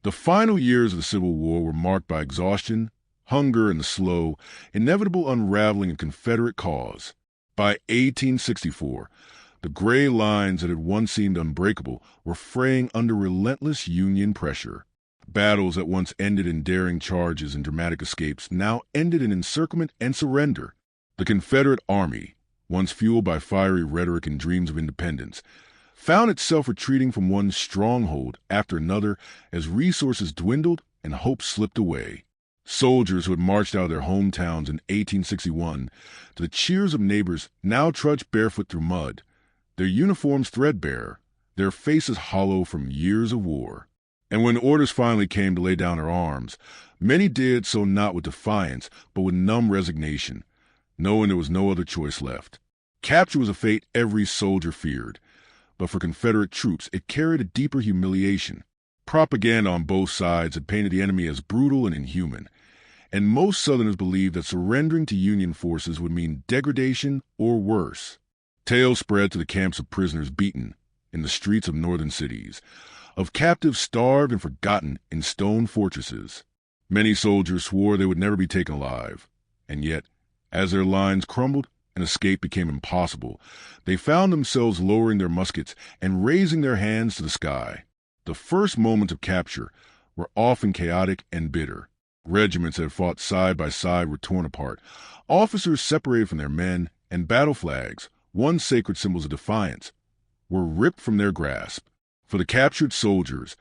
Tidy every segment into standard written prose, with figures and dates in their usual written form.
The final years of the Civil War were marked by exhaustion, hunger, and the slow, inevitable unraveling of Confederate cause. By 1864, the gray lines that had once seemed unbreakable were fraying under relentless Union pressure. Battles that once ended in daring charges and dramatic escapes now ended in encirclement and surrender. The Confederate Army, once fueled by fiery rhetoric and dreams of independence, found itself retreating from one stronghold after another as resources dwindled and hope slipped away. Soldiers who had marched out of their hometowns in 1861 to the cheers of neighbors now trudged barefoot through mud, their uniforms threadbare, their faces hollow from years of war. And when orders finally came to lay down their arms, many did so not with defiance, but with numb resignation, knowing there was no other choice left. Capture was a fate every soldier feared, but for Confederate troops it carried a deeper humiliation. Propaganda on both sides had painted the enemy as brutal and inhuman, and most Southerners believed that surrendering to Union forces would mean degradation or worse. Tales spread to the camps of prisoners beaten in the streets of northern cities, of captives starved and forgotten in stone fortresses. Many soldiers swore they would never be taken alive, and yet, as their lines crumbled and escape became impossible, they found themselves lowering their muskets and raising their hands to the sky. The first moments of capture were often chaotic and bitter. Regiments that had fought side by side were torn apart, officers separated from their men, and battle flags, once sacred symbols of defiance, were ripped from their grasp. For the captured soldiers,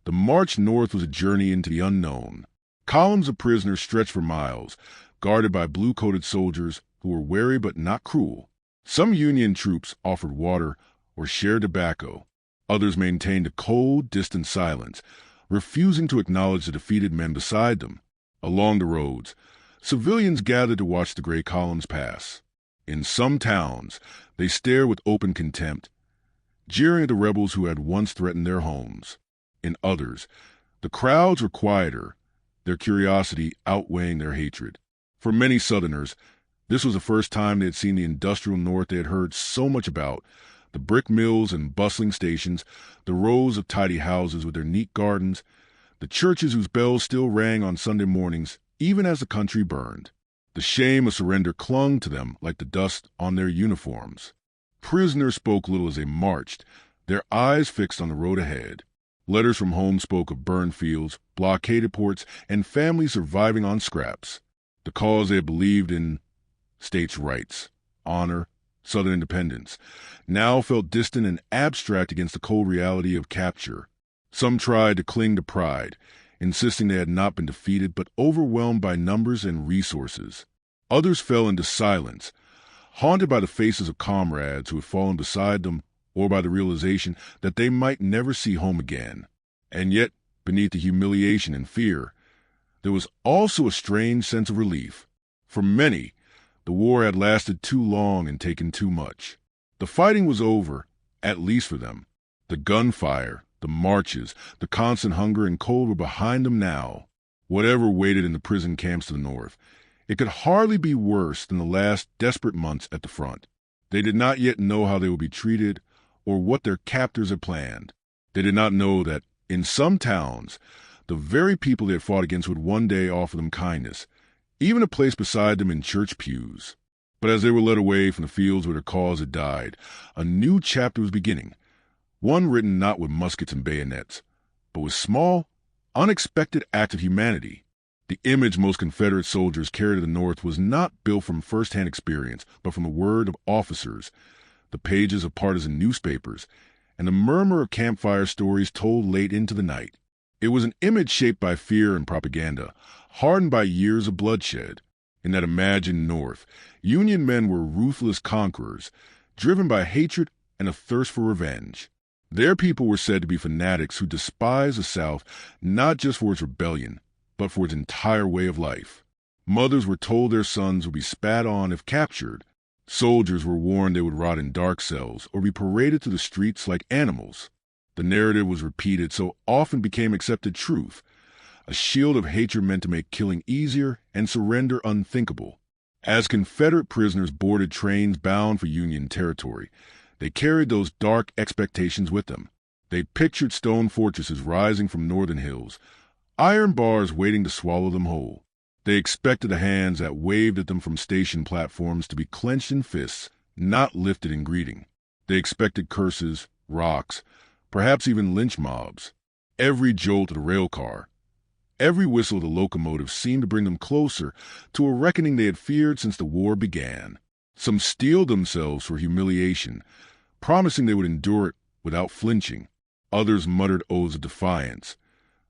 the march north was a journey into the unknown. Columns of prisoners stretched for miles, guarded by blue-coated soldiers who were wary but not cruel. Some Union troops offered water or shared tobacco. Others maintained a cold, distant silence, refusing to acknowledge the defeated men beside them. Along the roads, civilians gathered to watch the gray columns pass. In some towns, they stared with open contempt, jeering at the rebels who had once threatened their homes. In others, the crowds were quieter, their curiosity outweighing their hatred. For many Southerners, this was the first time they had seen the industrial North they had heard so much about, the brick mills and bustling stations, the rows of tidy houses with their neat gardens, the churches whose bells still rang on Sunday mornings, even as the country burned. The shame of surrender clung to them like the dust on their uniforms. Prisoners spoke little as they marched, their eyes fixed on the road ahead. Letters from home spoke of burned fields, blockaded ports, and families surviving on scraps. The cause they had believed in, states' rights, honor, Southern independence, now felt distant and abstract against the cold reality of capture. Some tried to cling to pride, insisting they had not been defeated but overwhelmed by numbers and resources. Others fell into silence, haunted by the faces of comrades who had fallen beside them or by the realization that they might never see home again. And yet, beneath the humiliation and fear, there was also a strange sense of relief. For many, the war had lasted too long and taken too much. The fighting was over, at least for them. The gunfire, the marches, the constant hunger and cold were behind them now. Whatever waited in the prison camps to the north, it could hardly be worse than the last desperate months at the front. They did not yet know how they would be treated or what their captors had planned. They did not know that, in some towns, the very people they had fought against would one day offer them kindness, even a place beside them in church pews. But as they were led away from the fields where their cause had died, a new chapter was beginning, one written not with muskets and bayonets, but with small, unexpected acts of humanity. The image most Confederate soldiers carried to the North was not built from first-hand experience, but from the word of officers, the pages of partisan newspapers, and the murmur of campfire stories told late into the night. It was an image shaped by fear and propaganda, hardened by years of bloodshed. In that imagined North, Union men were ruthless conquerors, driven by hatred and a thirst for revenge. Their people were said to be fanatics who despised the South not just for its rebellion, but for its entire way of life. Mothers were told their sons would be spat on if captured. Soldiers were warned they would rot in dark cells or be paraded through the streets like animals. The narrative was repeated so often became accepted truth, a shield of hatred meant to make killing easier and surrender unthinkable. As Confederate prisoners boarded trains bound for Union territory, they carried those dark expectations with them. They pictured stone fortresses rising from northern hills, iron bars waiting to swallow them whole. They expected the hands that waved at them from station platforms to be clenched in fists, not lifted in greeting. They expected curses, rocks, perhaps even lynch mobs. Every jolt of the rail car, every whistle of the locomotive seemed to bring them closer to a reckoning they had feared since the war began. Some steeled themselves for humiliation, promising they would endure it without flinching. Others muttered oaths of defiance,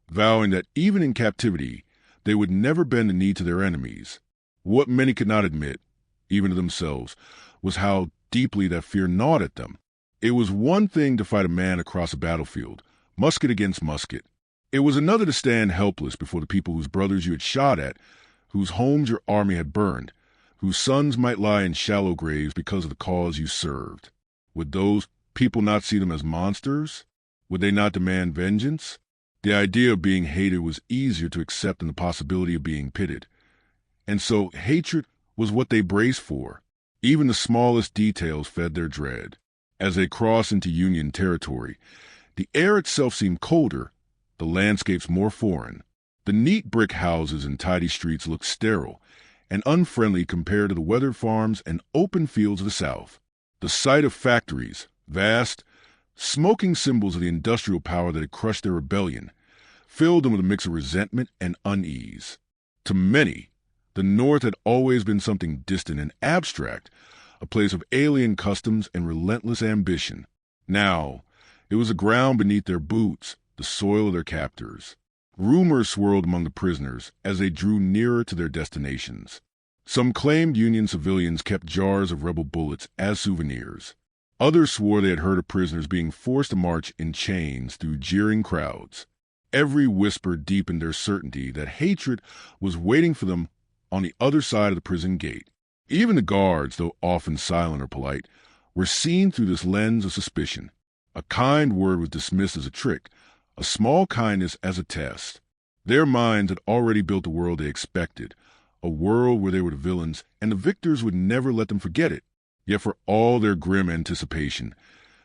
vowing that even in captivity, they would never bend the knee to their enemies. What many could not admit, even to themselves, was how deeply that fear gnawed at them. It was one thing to fight a man across a battlefield, musket against musket. It was another to stand helpless before the people whose brothers you had shot at, whose homes your army had burned, whose sons might lie in shallow graves because of the cause you served. Would those people not see them as monsters? Would they not demand vengeance? The idea of being hated was easier to accept than the possibility of being pitted. And so hatred was what they braced for. Even the smallest details fed their dread. As they crossed into Union territory, the air itself seemed colder, the landscapes more foreign. The neat brick houses and tidy streets looked sterile and unfriendly compared to the weathered farms and open fields of the South. The sight of factories, vast, smoking symbols of the industrial power that had crushed their rebellion, filled them with a mix of resentment and unease. To many, the North had always been something distant and abstract, a place of alien customs and relentless ambition. Now, it was the ground beneath their boots, the soil of their captors. Rumors swirled among the prisoners as they drew nearer to their destinations. Some claimed Union civilians kept jars of rebel bullets as souvenirs. Others swore they had heard of prisoners being forced to march in chains through jeering crowds. Every whisper deepened their certainty that hatred was waiting for them on the other side of the prison gate. Even the guards, though often silent or polite, were seen through this lens of suspicion. A kind word was dismissed as a trick, a small kindness as a test. Their minds had already built the world they expected, a world where they were the villains, and the victors would never let them forget it. Yet for all their grim anticipation,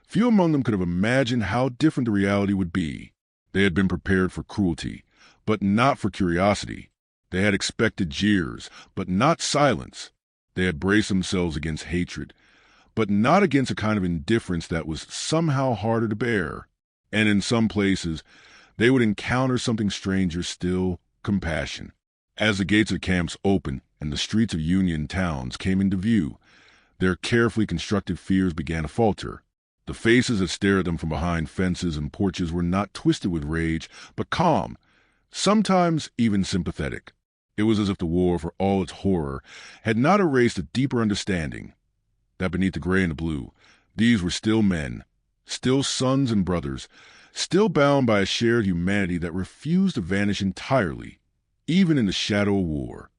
few among them could have imagined how different the reality would be. They had been prepared for cruelty, but not for curiosity. They had expected jeers, but not silence. They had braced themselves against hatred, but not against a kind of indifference that was somehow harder to bear. And in some places, they would encounter something stranger still, compassion. As the gates of camps opened and the streets of Union towns came into view, their carefully constructed fears began to falter. The faces that stared at them from behind fences and porches were not twisted with rage, but calm, sometimes even sympathetic. It was as if the war, for all its horror, had not erased a deeper understanding, that beneath the gray and the blue, these were still men, still sons and brothers, still bound by a shared humanity that refused to vanish entirely, even in the shadow of war.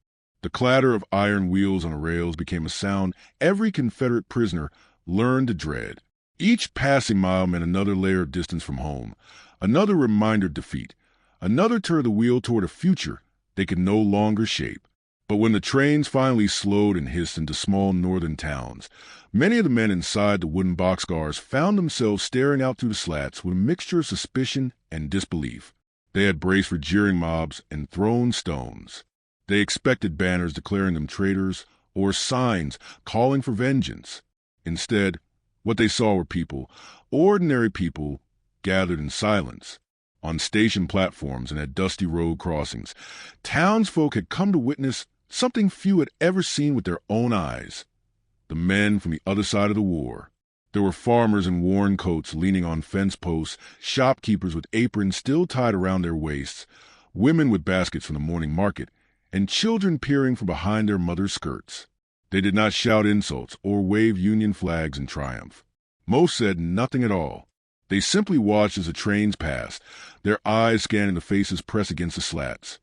The clatter of iron wheels on the rails became a sound every Confederate prisoner learned to dread. Each passing mile meant another layer of distance from home, another reminder of defeat, another turn of the wheel toward a future they could no longer shape. But when the trains finally slowed and hissed into small northern towns, many of the men inside the wooden boxcars found themselves staring out through the slats with a mixture of suspicion and disbelief. They had braced for jeering mobs and thrown stones. They expected banners declaring them traitors or signs calling for vengeance. Instead, what they saw were people, ordinary people, gathered in silence. On station platforms and at dusty road crossings, townsfolk had come to witness something few had ever seen with their own eyes. The men from the other side of the war. There were farmers in worn coats leaning on fence posts, shopkeepers with aprons still tied around their waists, women with baskets from the morning market, and children peering from behind their mothers' skirts. They did not shout insults or wave Union flags in triumph. Most said nothing at all. They simply watched as the trains passed, their eyes scanning the faces pressed against the slats.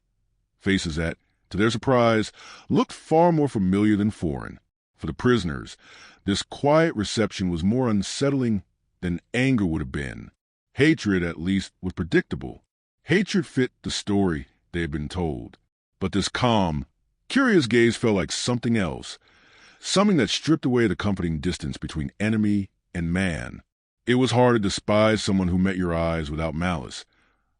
Faces that, to their surprise, looked far more familiar than foreign. For the prisoners, this quiet reception was more unsettling than anger would have been. Hatred, at least, was predictable. Hatred fit the story they had been told. But this calm, curious gaze felt like something else, something that stripped away the comforting distance between enemy and man. It was hard to despise someone who met your eyes without malice.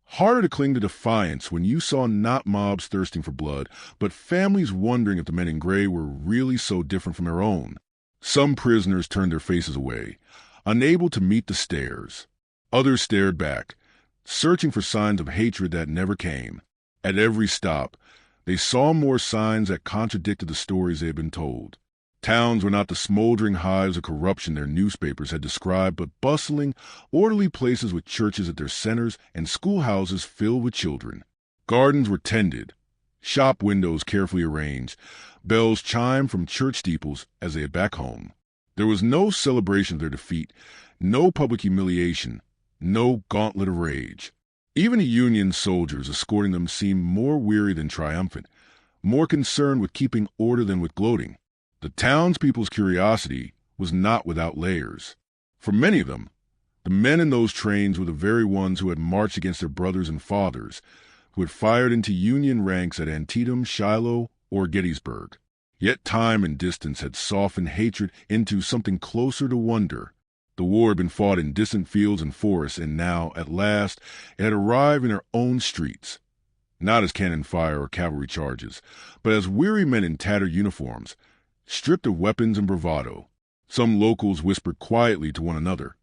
Harder to cling to defiance when you saw not mobs thirsting for blood, but families wondering if the men in gray were really so different from their own. Some prisoners turned their faces away, unable to meet the stares. Others stared back, searching for signs of hatred that never came. At every stop, they saw more signs that contradicted the stories they had been told. Towns were not the smoldering hives of corruption their newspapers had described, but bustling, orderly places with churches at their centers and schoolhouses filled with children. Gardens were tended, shop windows carefully arranged, bells chimed from church steeples as they head back home. There was no celebration of their defeat, no public humiliation, no gauntlet of rage. Even the Union soldiers escorting them seemed more weary than triumphant, more concerned with keeping order than with gloating. The townspeople's curiosity was not without layers. For many of them, the men in those trains were the very ones who had marched against their brothers and fathers, who had fired into Union ranks at Antietam, Shiloh, or Gettysburg. Yet time and distance had softened hatred into something closer to wonder. The war had been fought in distant fields and forests, and now, at last, it had arrived in their own streets. Not as cannon fire or cavalry charges, but as weary men in tattered uniforms, stripped of weapons and bravado. Some locals whispered quietly to one another,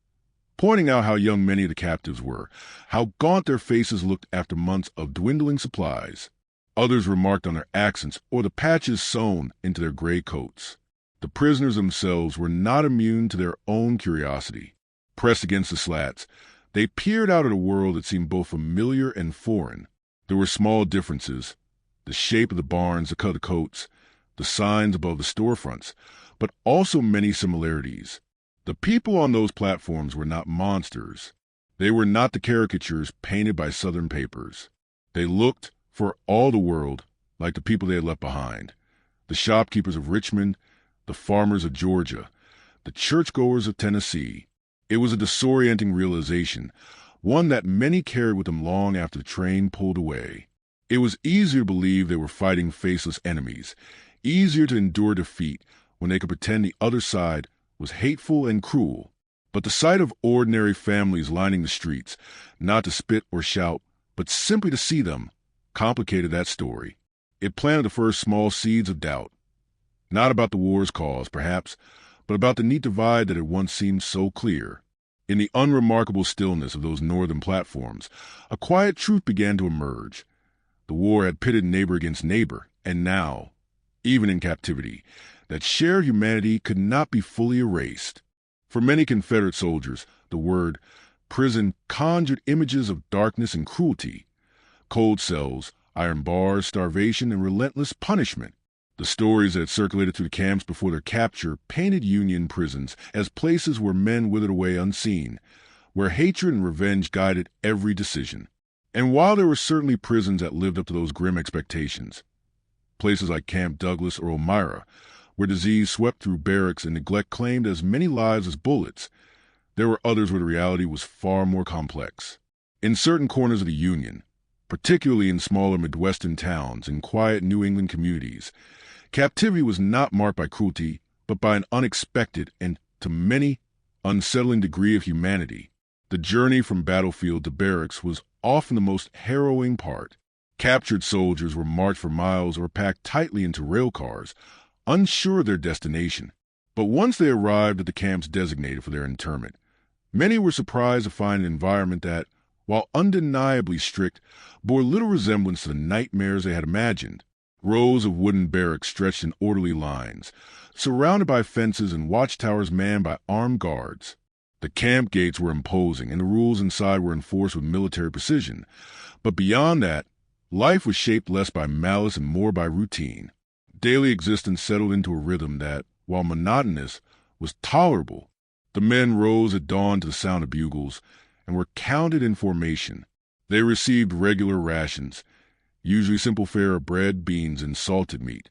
pointing out how young many of the captives were, how gaunt their faces looked after months of dwindling supplies. Others remarked on their accents or the patches sewn into their gray coats. The prisoners themselves were not immune to their own curiosity. Pressed against the slats, they peered out at a world that seemed both familiar and foreign. There were small differences, the shape of the barns, the cut of coats, the signs above the storefronts, but also many similarities. The people on those platforms were not monsters. They were not the caricatures painted by Southern papers. They looked, for all the world, like the people they had left behind. The shopkeepers of Richmond, the farmers of Georgia, the churchgoers of Tennessee. It was a disorienting realization, one that many carried with them long after the train pulled away. It was easier to believe they were fighting faceless enemies, easier to endure defeat when they could pretend the other side was hateful and cruel. But the sight of ordinary families lining the streets, not to spit or shout, but simply to see them, complicated that story. It planted the first small seeds of doubt. Not about the war's cause, perhaps, but about the neat divide that had once seemed so clear. In the unremarkable stillness of those northern platforms, a quiet truth began to emerge. The war had pitted neighbor against neighbor, and now, even in captivity, that shared humanity could not be fully erased. For many Confederate soldiers, the word prison conjured images of darkness and cruelty, cold cells, iron bars, starvation, and relentless punishment. The stories that had circulated through the camps before their capture painted Union prisons as places where men withered away unseen, where hatred and revenge guided every decision. And while there were certainly prisons that lived up to those grim expectations, places like Camp Douglas or Elmira, where disease swept through barracks and neglect claimed as many lives as bullets, there were others where the reality was far more complex. In certain corners of the Union, particularly in smaller Midwestern towns and quiet New England communities, captivity was not marked by cruelty, but by an unexpected and, to many, unsettling degree of humanity. The journey from battlefield to barracks was often the most harrowing part. Captured soldiers were marched for miles or packed tightly into rail cars, unsure of their destination. But once they arrived at the camps designated for their internment, many were surprised to find an environment that, while undeniably strict, bore little resemblance to the nightmares they had imagined. Rows of wooden barracks stretched in orderly lines, surrounded by fences and watchtowers manned by armed guards. The camp gates were imposing, and the rules inside were enforced with military precision. But beyond that, life was shaped less by malice and more by routine. Daily existence settled into a rhythm that, while monotonous, was tolerable. The men rose at dawn to the sound of bugles and were counted in formation. They received regular rations, usually simple fare of bread, beans, and salted meat.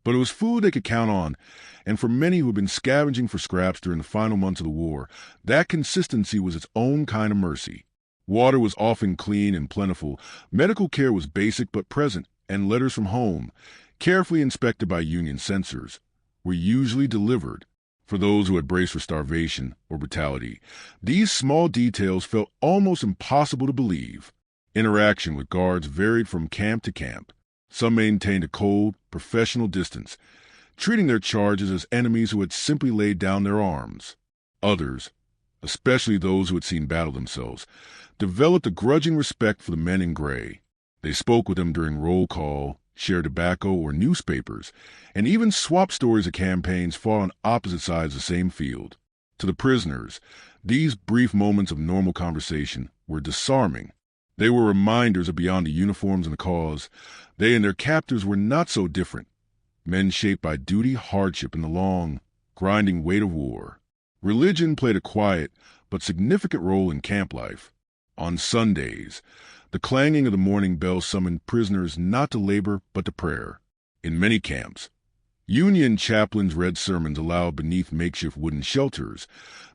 But it was food they could count on, and for many who had been scavenging for scraps during the final months of the war, that consistency was its own kind of mercy. Water was often clean and plentiful, medical care was basic but present, and letters from home, carefully inspected by Union censors, were usually delivered. For those who had braced for starvation or brutality, these small details felt almost impossible to believe. Interaction with guards varied from camp to camp. Some maintained a cold, professional distance, treating their charges as enemies who had simply laid down their arms. Others, especially those who had seen battle themselves, developed a grudging respect for the men in gray. They spoke with them during roll call, shared tobacco or newspapers, and even swapped stories of campaigns fought on opposite sides of the same field. To the prisoners, these brief moments of normal conversation were disarming. They were reminders of beyond the uniforms and the cause, they and their captors were not so different. Men shaped by duty, hardship, and the long, grinding weight of war. Religion played a quiet but significant role in camp life. On Sundays, the clanging of the morning bell summoned prisoners not to labor but to prayer. In many camps, Union chaplains read sermons aloud beneath makeshift wooden shelters,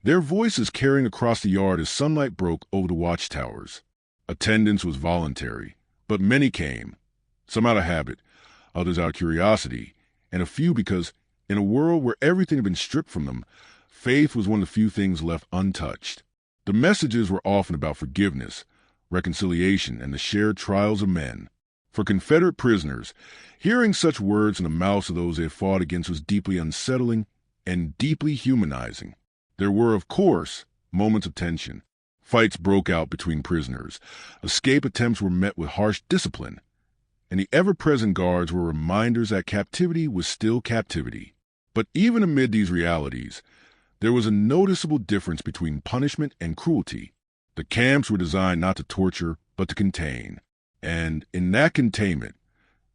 their voices carrying across the yard as sunlight broke over the watchtowers. Attendance was voluntary, but many came, some out of habit, others out of curiosity, and a few because, in a world where everything had been stripped from them, faith was one of the few things left untouched. The messages were often about forgiveness, reconciliation, and the shared trials of men. For Confederate prisoners, hearing such words in the mouths of those they had fought against was deeply unsettling and deeply humanizing. There were, of course, moments of tension. Fights broke out between prisoners. Escape attempts were met with harsh discipline. And the ever-present guards were reminders that captivity was still captivity. But even amid these realities, there was a noticeable difference between punishment and cruelty. The camps were designed not to torture, but to contain. And in that containment,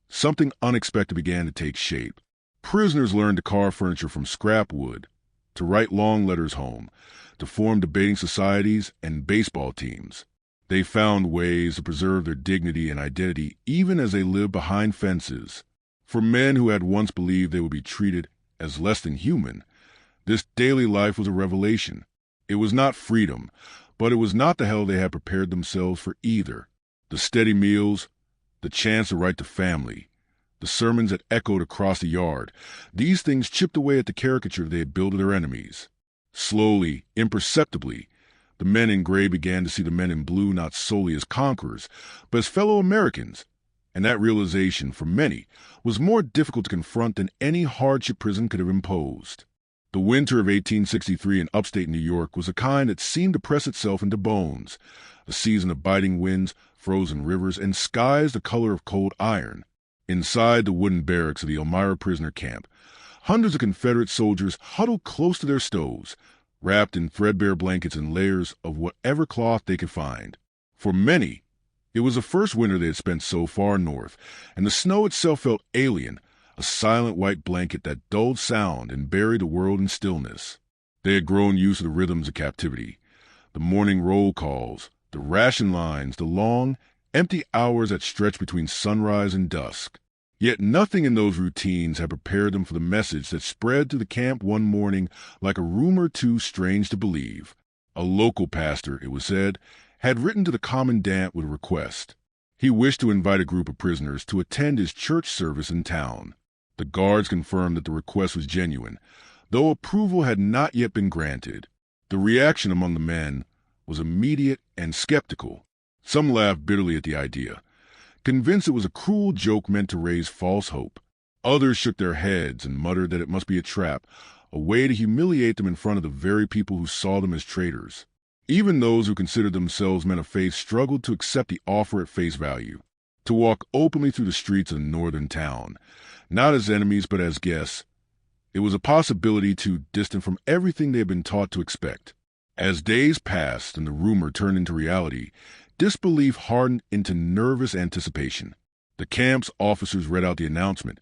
something unexpected began to take shape. Prisoners learned to carve furniture from scrap wood, to write long letters home, to form debating societies and baseball teams. They found ways to preserve their dignity and identity even as they lived behind fences. For men who had once believed they would be treated as less than human, this daily life was a revelation. It was not freedom, but it was not the hell they had prepared themselves for either. The steady meals, the chance to write to family, the sermons that echoed across the yard, these things chipped away at the caricature they had built of their enemies. Slowly, imperceptibly, the men in gray began to see the men in blue not solely as conquerors, but as fellow Americans, and that realization, for many, was more difficult to confront than any hardship prison could have imposed. The winter of 1863 in upstate New York was a kind that seemed to press itself into bones, a season of biting winds, frozen rivers, and skies the color of cold iron. Inside the wooden barracks of the Elmira prisoner camp, hundreds of Confederate soldiers huddled close to their stoves, wrapped in threadbare blankets and layers of whatever cloth they could find. For many, it was the first winter they had spent so far north, and the snow itself felt alien, a silent white blanket that dulled sound and buried the world in stillness. They had grown used to the rhythms of captivity, the morning roll calls, the ration lines, the long, empty hours that stretched between sunrise and dusk. Yet nothing in those routines had prepared them for the message that spread through the camp one morning like a rumor too strange to believe. A local pastor, it was said, had written to the commandant with a request. He wished to invite a group of prisoners to attend his church service in town. The guards confirmed that the request was genuine, though approval had not yet been granted. The reaction among the men was immediate and skeptical. Some laughed bitterly at the idea, convinced it was a cruel joke meant to raise false hope. Others shook their heads and muttered that it must be a trap, a way to humiliate them in front of the very people who saw them as traitors. Even those who considered themselves men of faith struggled to accept the offer at face value, to walk openly through the streets of a northern town, not as enemies but as guests. It was a possibility too distant from everything they had been taught to expect. As days passed and the rumor turned into reality, disbelief hardened into nervous anticipation. The camp's officers read out the announcement.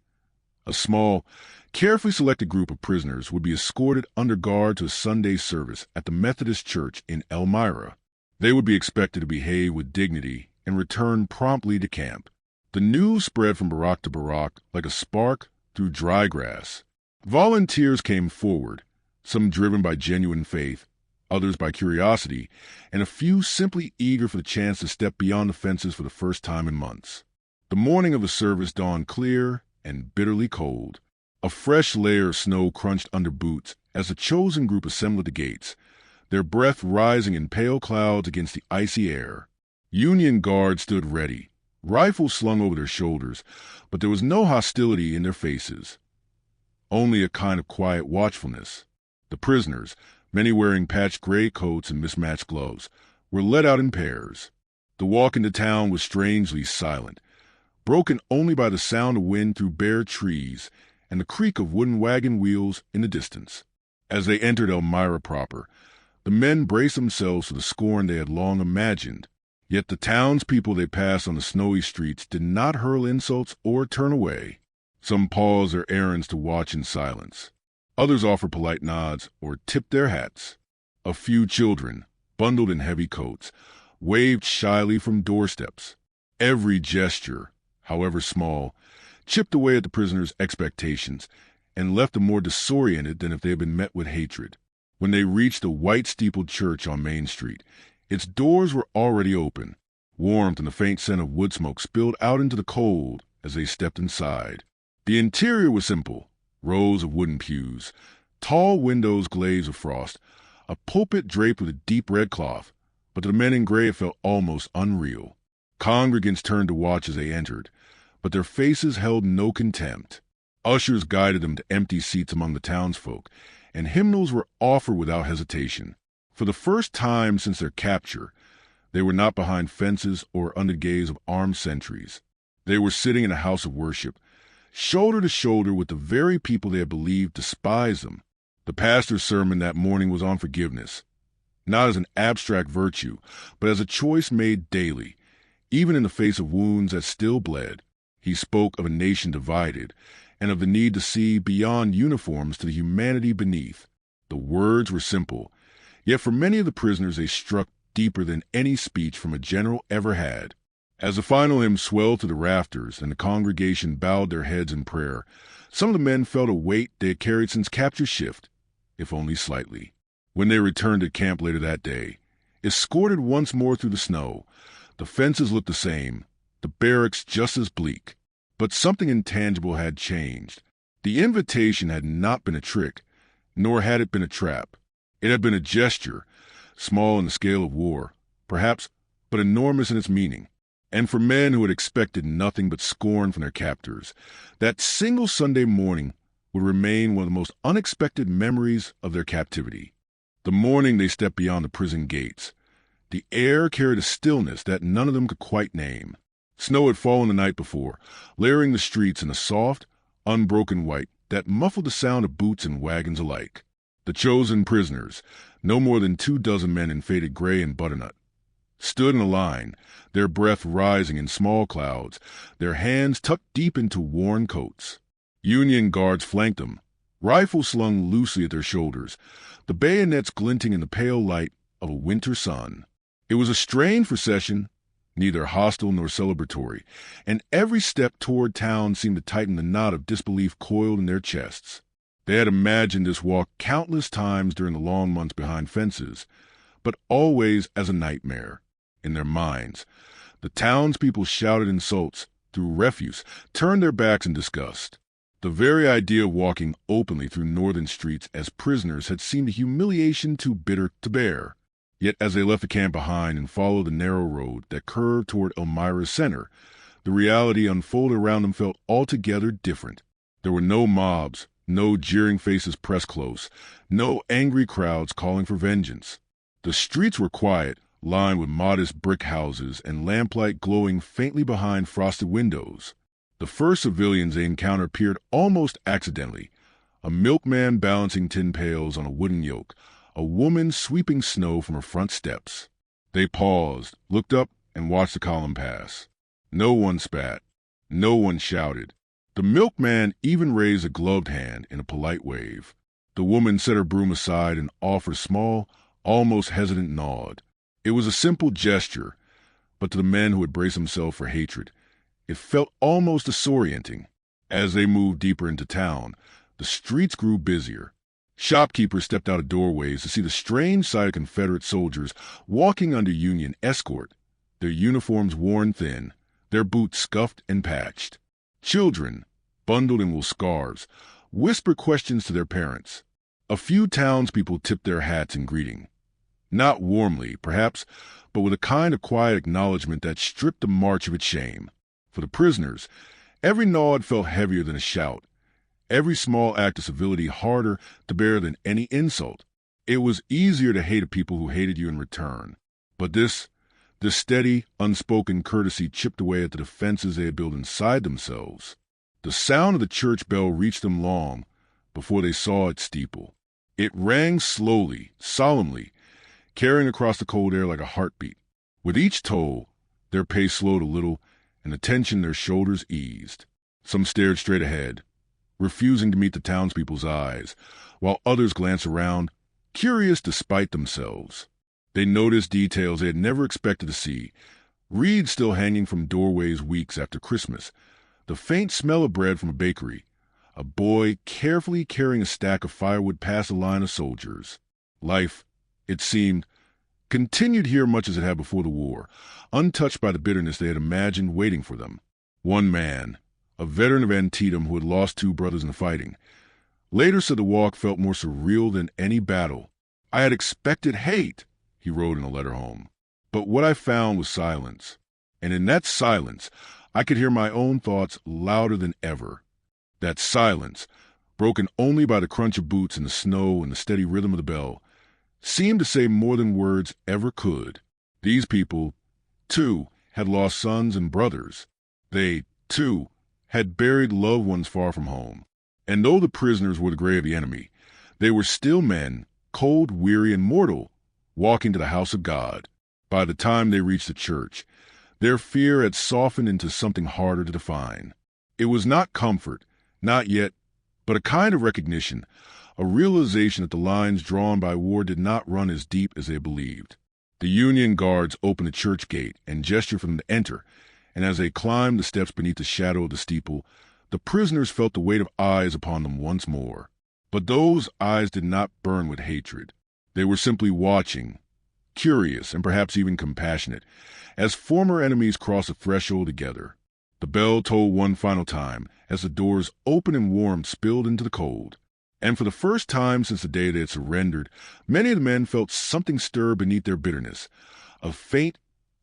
A small, carefully selected group of prisoners would be escorted under guard to a Sunday service at the Methodist Church in Elmira. They would be expected to behave with dignity and return promptly to camp. The news spread from barack to barack like a spark through dry grass. Volunteers came forward, some driven by genuine faith, others by curiosity, and a few simply eager for the chance to step beyond the fences for the first time in months. The morning of the service dawned clear and bitterly cold. A fresh layer of snow crunched under boots as the chosen group assembled at the gates, their breath rising in pale clouds against the icy air. Union guards stood ready, rifles slung over their shoulders, but there was no hostility in their faces, only a kind of quiet watchfulness. The prisoners, many wearing patched gray coats and mismatched gloves, were led out in pairs. The walk into town was strangely silent, broken only by the sound of wind through bare trees and the creak of wooden wagon wheels in the distance. As they entered Elmira proper, the men braced themselves for the scorn they had long imagined. Yet the townspeople they passed on the snowy streets did not hurl insults or turn away. Some paused their errands to watch in silence. Others offered polite nods or tipped their hats. A few children, bundled in heavy coats, waved shyly from doorsteps. Every gesture, however small, chipped away at the prisoners' expectations and left them more disoriented than if they had been met with hatred. When they reached the white-steepled church on Main Street, its doors were already open. Warmth and the faint scent of wood smoke spilled out into the cold as they stepped inside. The interior was simple: rows of wooden pews, tall windows glazed with frost, a pulpit draped with a deep red cloth, but to the men in gray it felt almost unreal. Congregants turned to watch as they entered, but their faces held no contempt. Ushers guided them to empty seats among the townsfolk, and hymnals were offered without hesitation. For the first time since their capture, they were not behind fences or under the gaze of armed sentries. They were sitting in a house of worship, shoulder to shoulder with the very people they had believed despised them. The pastor's sermon that morning was on forgiveness, not as an abstract virtue, but as a choice made daily, even in the face of wounds that still bled. He spoke of a nation divided, and of the need to see beyond uniforms to the humanity beneath. The words were simple, yet for many of the prisoners they struck deeper than any speech from a general ever had. As the final hymn swelled to the rafters and the congregation bowed their heads in prayer, some of the men felt a weight they had carried since capture shift, if only slightly. When they returned to camp later that day, escorted once more through the snow, the fences looked the same, the barracks just as bleak. But something intangible had changed. The invitation had not been a trick, nor had it been a trap. It had been a gesture, small in the scale of war, perhaps, but enormous in its meaning. And for men who had expected nothing but scorn from their captors, that single Sunday morning would remain one of the most unexpected memories of their captivity. The morning they stepped beyond the prison gates, the air carried a stillness that none of them could quite name. Snow had fallen the night before, layering the streets in a soft, unbroken white that muffled the sound of boots and wagons alike. The chosen prisoners, no more than 24 men in faded gray and butternut, stood in a line, their breath rising in small clouds, their hands tucked deep into worn coats. Union guards flanked them, rifles slung loosely at their shoulders, the bayonets glinting in the pale light of a winter sun. It was a strange procession, neither hostile nor celebratory, and every step toward town seemed to tighten the knot of disbelief coiled in their chests. They had imagined this walk countless times during the long months behind fences, but always as a nightmare. In their minds, the townspeople shouted insults, threw refuse, turned their backs in disgust. The very idea of walking openly through northern streets as prisoners had seemed a humiliation too bitter to bear. Yet as they left the camp behind and followed the narrow road that curved toward Elmira's center, the reality unfolded around them felt altogether different. There were no mobs, no jeering faces pressed close, no angry crowds calling for vengeance. The streets were quiet, lined with modest brick houses and lamplight glowing faintly behind frosted windows. The first civilians they encountered appeared almost accidentally, a milkman balancing tin pails on a wooden yoke, a woman sweeping snow from her front steps. They paused, looked up, and watched the column pass. No one spat. No one shouted. The milkman even raised a gloved hand in a polite wave. The woman set her broom aside and offered a small, almost hesitant nod. It was a simple gesture, but to the men who had braced themselves for hatred, it felt almost disorienting. As they moved deeper into town, the streets grew busier. Shopkeepers stepped out of doorways to see the strange sight of Confederate soldiers walking under Union escort, their uniforms worn thin, their boots scuffed and patched. Children, bundled in wool scarves, whispered questions to their parents. A few townspeople tipped their hats in greeting. Not warmly, perhaps, but with a kind of quiet acknowledgment that stripped the march of its shame. For the prisoners, every nod felt heavier than a shout, every small act of civility harder to bear than any insult. It was easier to hate a people who hated you in return. But this steady, unspoken courtesy chipped away at the defenses they had built inside themselves. The sound of the church bell reached them long before they saw its steeple. It rang slowly, solemnly, carrying across the cold air like a heartbeat. With each toll, their pace slowed a little, and the tension in their shoulders eased. Some stared straight ahead, refusing to meet the townspeople's eyes, while others glanced around, curious despite themselves. They noticed details they had never expected to see, reeds still hanging from doorways weeks after Christmas, the faint smell of bread from a bakery, a boy carefully carrying a stack of firewood past a line of soldiers. Life, it seemed, continued here much as it had before the war, untouched by the bitterness they had imagined waiting for them. One man, a veteran of Antietam who had lost 2 brothers in the fighting, later said the walk felt more surreal than any battle. "I had expected hate," he wrote in a letter home, "but what I found was silence. And in that silence, I could hear my own thoughts louder than ever. That silence, broken only by the crunch of boots in the snow and the steady rhythm of the bell, seemed to say more than words ever could. These people, too, had lost sons and brothers. They, too, had buried loved ones far from home. And though the prisoners were the gray of the enemy, they were still men, cold, weary, and mortal, walking to the house of God. By the time they reached the church, their fear had softened into something harder to define. It was not comfort, not yet, but a kind of recognition, a realization that the lines drawn by war did not run as deep as they believed. The Union guards opened the church gate and gestured for them to enter, and as they climbed the steps beneath the shadow of the steeple, the prisoners felt the weight of eyes upon them once more. But those eyes did not burn with hatred. They were simply watching, curious and perhaps even compassionate, as former enemies crossed the threshold together. The bell tolled one final time as the doors, open and warm, spilled into the cold. And for the first time since the day they had surrendered, many of the men felt something stir beneath their bitterness, a faint,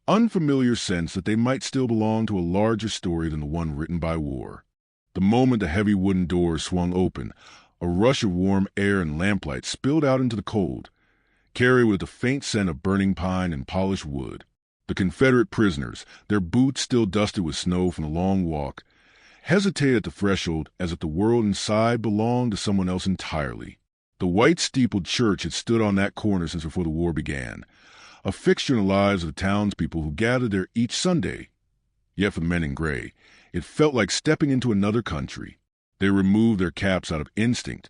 unfamiliar sense that they might still belong to a larger story than the one written by war. The moment the heavy wooden doors swung open, a rush of warm air and lamplight spilled out into the cold, carried with a faint scent of burning pine and polished wood. The Confederate prisoners, their boots still dusted with snow from the long walk, hesitated at the threshold as if the world inside belonged to someone else entirely. The white-steepled church had stood on that corner since before the war began, a fixture in the lives of the townspeople who gathered there each Sunday. Yet for the men in gray, it felt like stepping into another country. They removed their caps out of instinct,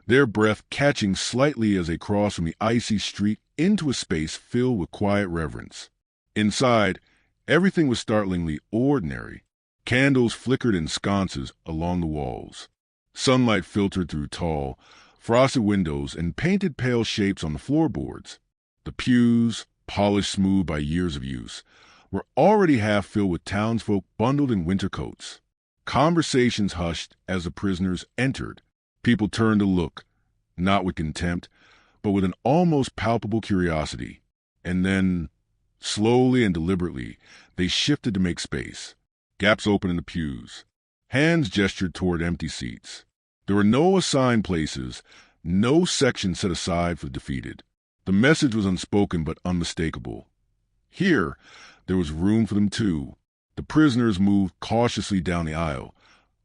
their breath catching slightly as they crossed from the icy street into a space filled with quiet reverence. Inside, everything was startlingly ordinary. Candles flickered in sconces along the walls. Sunlight filtered through tall, frosted windows and painted pale shapes on the floorboards. The pews, polished smooth by years of use, were already half filled with townsfolk bundled in winter coats. Conversations hushed as the prisoners entered. People turned to look, not with contempt, but with an almost palpable curiosity. And then, slowly and deliberately, they shifted to make space. Gaps opened in the pews. Hands gestured toward empty seats. There were no assigned places, no section set aside for the defeated. The message was unspoken but unmistakable. Here, there was room for them too. The prisoners moved cautiously down the aisle,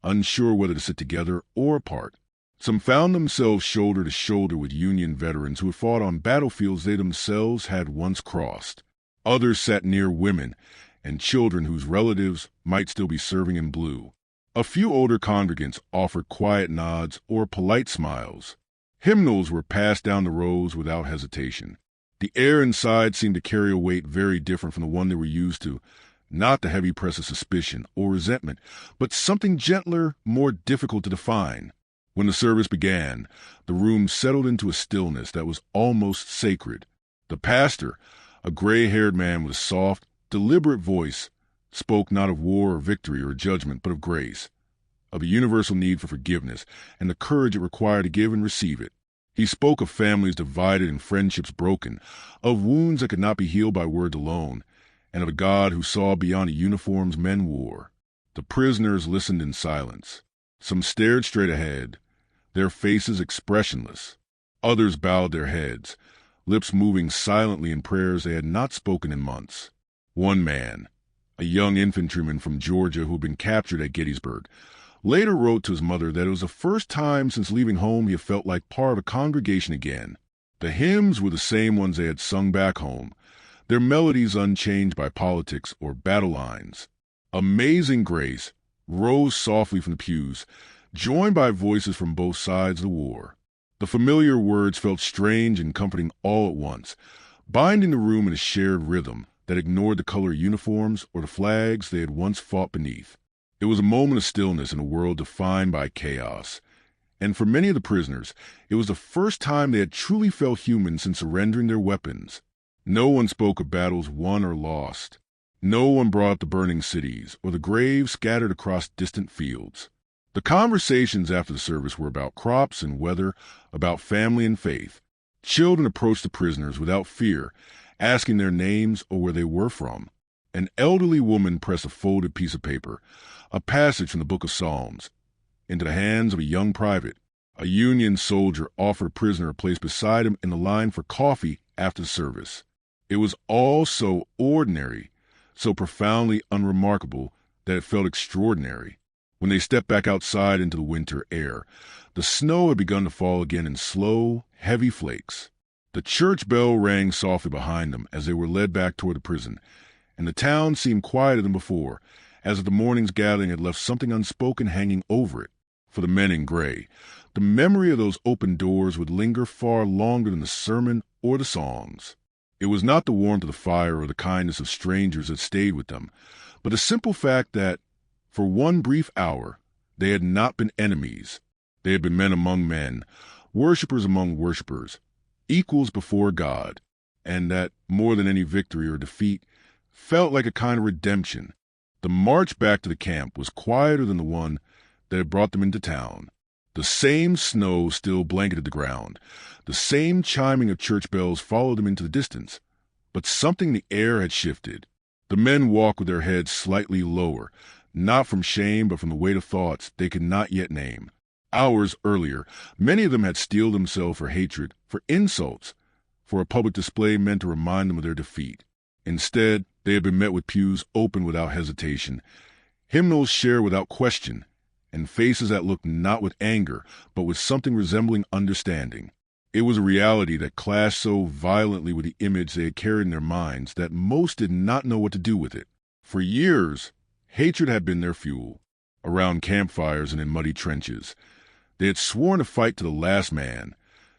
unsure whether to sit together or apart. Some found themselves shoulder to shoulder with Union veterans who had fought on battlefields they themselves had once crossed. Others sat near women and children whose relatives might still be serving in blue. A few older congregants offered quiet nods or polite smiles. Hymnals were passed down the rows without hesitation. The air inside seemed to carry a weight very different from the one they were used to, not the heavy press of suspicion or resentment, but something gentler, more difficult to define. When the service began, the room settled into a stillness that was almost sacred. The pastor, a gray-haired man with a soft, deliberate voice, spoke not of war or victory or judgment, but of grace, of a universal need for forgiveness and the courage it required to give and receive it. He spoke of families divided and friendships broken, of wounds that could not be healed by words alone, and of a God who saw beyond the uniforms men wore. The prisoners listened in silence. Some stared straight ahead, their faces expressionless. Others bowed their heads, lips moving silently in prayers they had not spoken in months. One man, a young infantryman from Georgia who had been captured at Gettysburg, later wrote to his mother that it was the first time since leaving home he had felt like part of a congregation again. The hymns were the same ones they had sung back home, their melodies unchanged by politics or battle lines. Amazing Grace rose softly from the pews, joined by voices from both sides of the war. The familiar words felt strange and comforting all at once, binding the room in a shared rhythm that ignored the color uniforms or the flags they had once fought beneath. It was a moment of stillness in a world defined by chaos. And for many of the prisoners, it was the first time they had truly felt human since surrendering their weapons. No one spoke of battles won or lost. No one brought up the burning cities or the graves scattered across distant fields. The conversations after the service were about crops and weather, about family and faith. Children approached the prisoners without fear, asking their names or where they were from. An elderly woman pressed a folded piece of paper, a passage from the book of Psalms, into the hands of a young private. A Union soldier offered a prisoner a place beside him in the line for coffee after the service. It was all so ordinary, so profoundly unremarkable that it felt extraordinary. When they stepped back outside into the winter air, the snow had begun to fall again in slow, heavy flakes. The church bell rang softly behind them as they were led back toward the prison, and the town seemed quieter than before, as if the morning's gathering had left something unspoken hanging over it. For the men in gray, the memory of those open doors would linger far longer than the sermon or the songs. It was not the warmth of the fire or the kindness of strangers that stayed with them, but the simple fact that, for one brief hour, they had not been enemies. They had been men among men, worshipers among worshipers, equals before God, and that, more than any victory or defeat, felt like a kind of redemption. The march back to the camp was quieter than the one that had brought them into town. The same snow still blanketed the ground. The same chiming of church bells followed them into the distance. But something in the air had shifted. The men walked with their heads slightly lower, not from shame but from the weight of thoughts they could not yet name. Hours earlier, many of them had steeled themselves for hatred, for insults, for a public display meant to remind them of their defeat. Instead, they had been met with pews open without hesitation, hymnals shared without question, and faces that looked not with anger, but with something resembling understanding. It was a reality that clashed so violently with the image they had carried in their minds that most did not know what to do with it. For years, hatred had been their fuel. Around campfires and in muddy trenches, they had sworn to fight to the last man,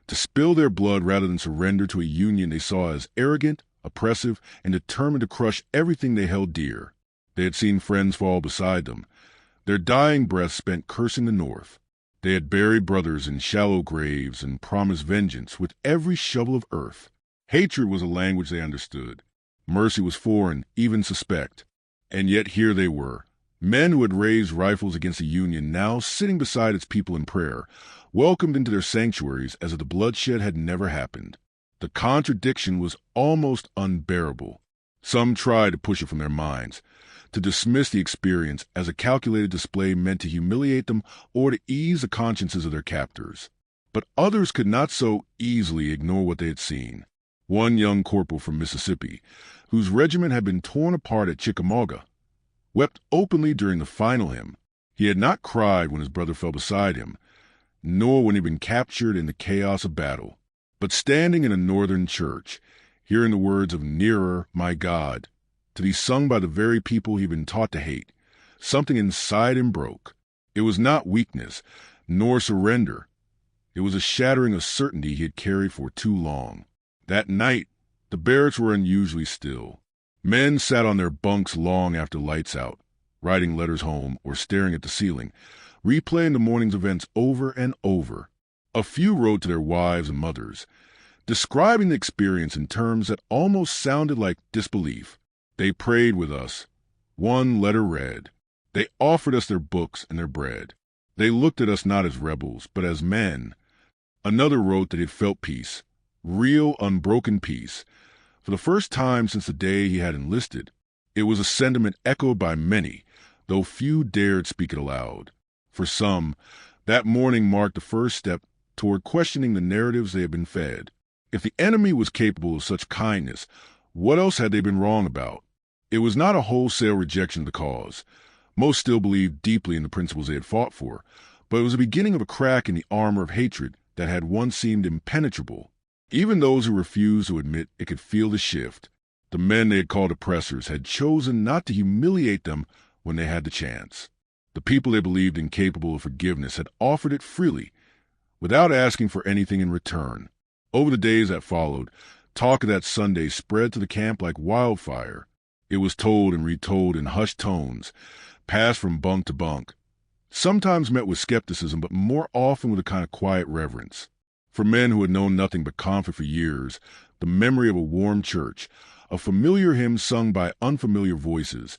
to spill their blood rather than surrender to a union they saw as arrogant, oppressive, and determined to crush everything they held dear. They had seen friends fall beside them, their dying breaths spent cursing the North. They had buried brothers in shallow graves and promised vengeance with every shovel of earth. Hatred was a language they understood. Mercy was foreign, even suspect. And yet here they were, men who had raised rifles against the Union, now sitting beside its people in prayer, welcomed into their sanctuaries as if the bloodshed had never happened. The contradiction was almost unbearable. Some tried to push it from their minds, to dismiss the experience as a calculated display meant to humiliate them or to ease the consciences of their captors. But others could not so easily ignore what they had seen. One young corporal from Mississippi, whose regiment had been torn apart at Chickamauga, wept openly during the final hymn. He had not cried when his brother fell beside him, nor when he had been captured in the chaos of battle. But standing in a northern church, hearing the words of "Nearer, my God," to be sung by the very people he had been taught to hate, something inside him broke. It was not weakness, nor surrender. It was a shattering of certainty he had carried for too long. That night, the barracks were unusually still. Men sat on their bunks long after lights out, writing letters home or staring at the ceiling, replaying the morning's events over and over. A few wrote to their wives and mothers, describing the experience in terms that almost sounded like disbelief. They prayed with us. One letter read. They offered us their books and their bread. They looked at us not as rebels, but as men. Another wrote that he had felt peace, real, unbroken peace, for the first time since the day he had enlisted. It was a sentiment echoed by many, though few dared speak it aloud. For some, that morning marked the first step toward questioning the narratives they had been fed. If the enemy was capable of such kindness, what else had they been wrong about? It was not a wholesale rejection of the cause. Most still believed deeply in the principles they had fought for, but it was the beginning of a crack in the armor of hatred that had once seemed impenetrable. Even those who refused to admit it could feel the shift. The men they had called oppressors had chosen not to humiliate them when they had the chance. The people they believed incapable of forgiveness had offered it freely, without asking for anything in return. Over the days that followed, talk of that Sunday spread to the camp like wildfire. It was told and retold in hushed tones, passed from bunk to bunk, sometimes met with skepticism, but more often with a kind of quiet reverence. For men who had known nothing but conflict for years, the memory of a warm church, a familiar hymn sung by unfamiliar voices,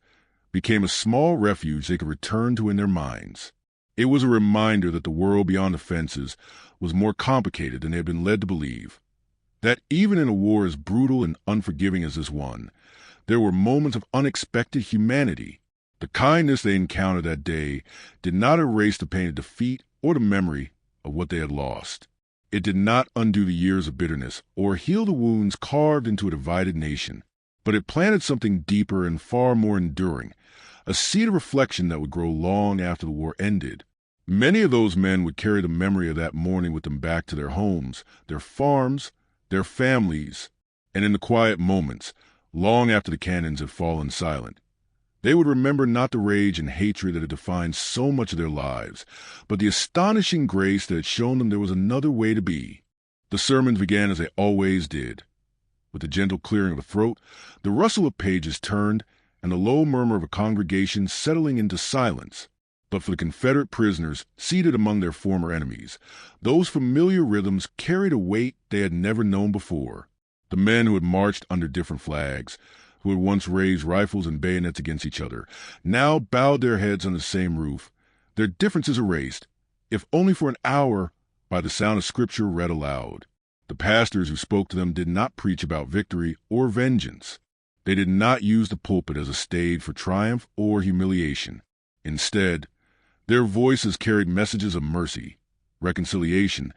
became a small refuge they could return to in their minds. It was a reminder that the world beyond the fences was more complicated than they had been led to believe. That even in a war as brutal and unforgiving as this one, there were moments of unexpected humanity. The kindness they encountered that day did not erase the pain of defeat or the memory of what they had lost. It did not undo the years of bitterness or heal the wounds carved into a divided nation, but it planted something deeper and far more enduring, a seed of reflection that would grow long after the war ended. Many of those men would carry the memory of that morning with them back to their homes, their farms, their families, and in the quiet moments, long after the cannons had fallen silent, they would remember not the rage and hatred that had defined so much of their lives, but the astonishing grace that had shown them there was another way to be. The sermons began as they always did, with the gentle clearing of a throat, the rustle of pages turned, and the low murmur of a congregation settling into silence. But for the Confederate prisoners seated among their former enemies, those familiar rhythms carried a weight they had never known before. The men who had marched under different flags, who had once raised rifles and bayonets against each other, now bowed their heads on the same roof, their differences erased, if only for an hour, by the sound of Scripture read aloud. The pastors who spoke to them did not preach about victory or vengeance. They did not use the pulpit as a stage for triumph or humiliation. Instead, their voices carried messages of mercy, reconciliation,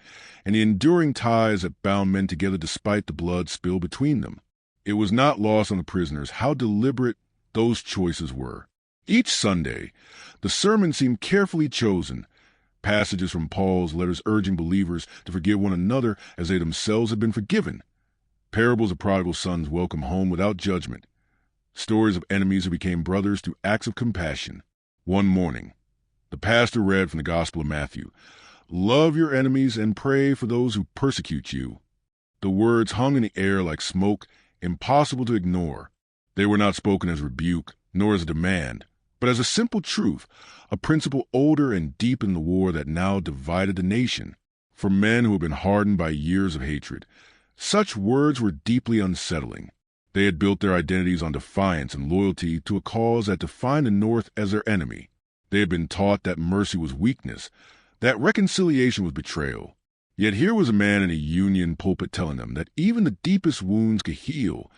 and the enduring ties that bound men together despite the blood spilled between them. It was not lost on the prisoners how deliberate those choices were. Each Sunday, the sermon seemed carefully chosen, passages from Paul's letters urging believers to forgive one another as they themselves had been forgiven, parables of prodigal sons welcomed home without judgment, stories of enemies who became brothers through acts of compassion. One morning, the pastor read from the Gospel of Matthew, "Love your enemies and pray for those who persecute you." The words hung in the air like smoke, impossible to ignore. They were not spoken as rebuke, nor as a demand, but as a simple truth, a principle older and deep in the war that now divided the nation. For men who had been hardened by years of hatred, such words were deeply unsettling. They had built their identities on defiance and loyalty to a cause that defined the North as their enemy. They had been taught that mercy was weakness, that reconciliation was betrayal. Yet here was a man in a Union pulpit telling them that even the deepest wounds could heal,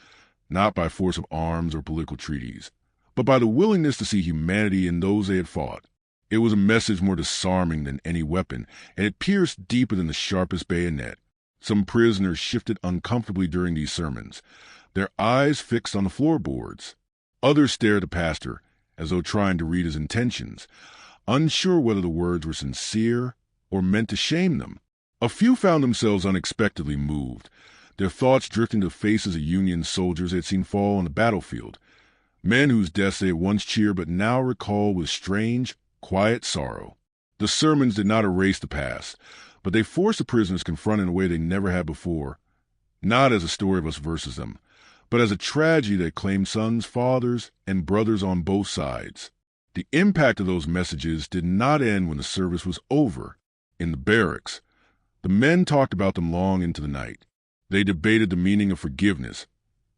not by force of arms or political treaties, but by the willingness to see humanity in those they had fought. It was a message more disarming than any weapon, and it pierced deeper than the sharpest bayonet. Some prisoners shifted uncomfortably during these sermons, their eyes fixed on the floorboards. Others stared at the pastor, as though trying to read his intentions, unsure whether the words were sincere or meant to shame them. A few found themselves unexpectedly moved, their thoughts drifting to the faces of Union soldiers they had seen fall on the battlefield, men whose deaths they had once cheered but now recalled with strange, quiet sorrow. The sermons did not erase the past, but they forced the prisoners to confront it in a way they never had before, not as a story of us versus them, but as a tragedy that claimed sons, fathers, and brothers on both sides. The impact of those messages did not end when the service was over. In the barracks, the men talked about them long into the night. They debated the meaning of forgiveness,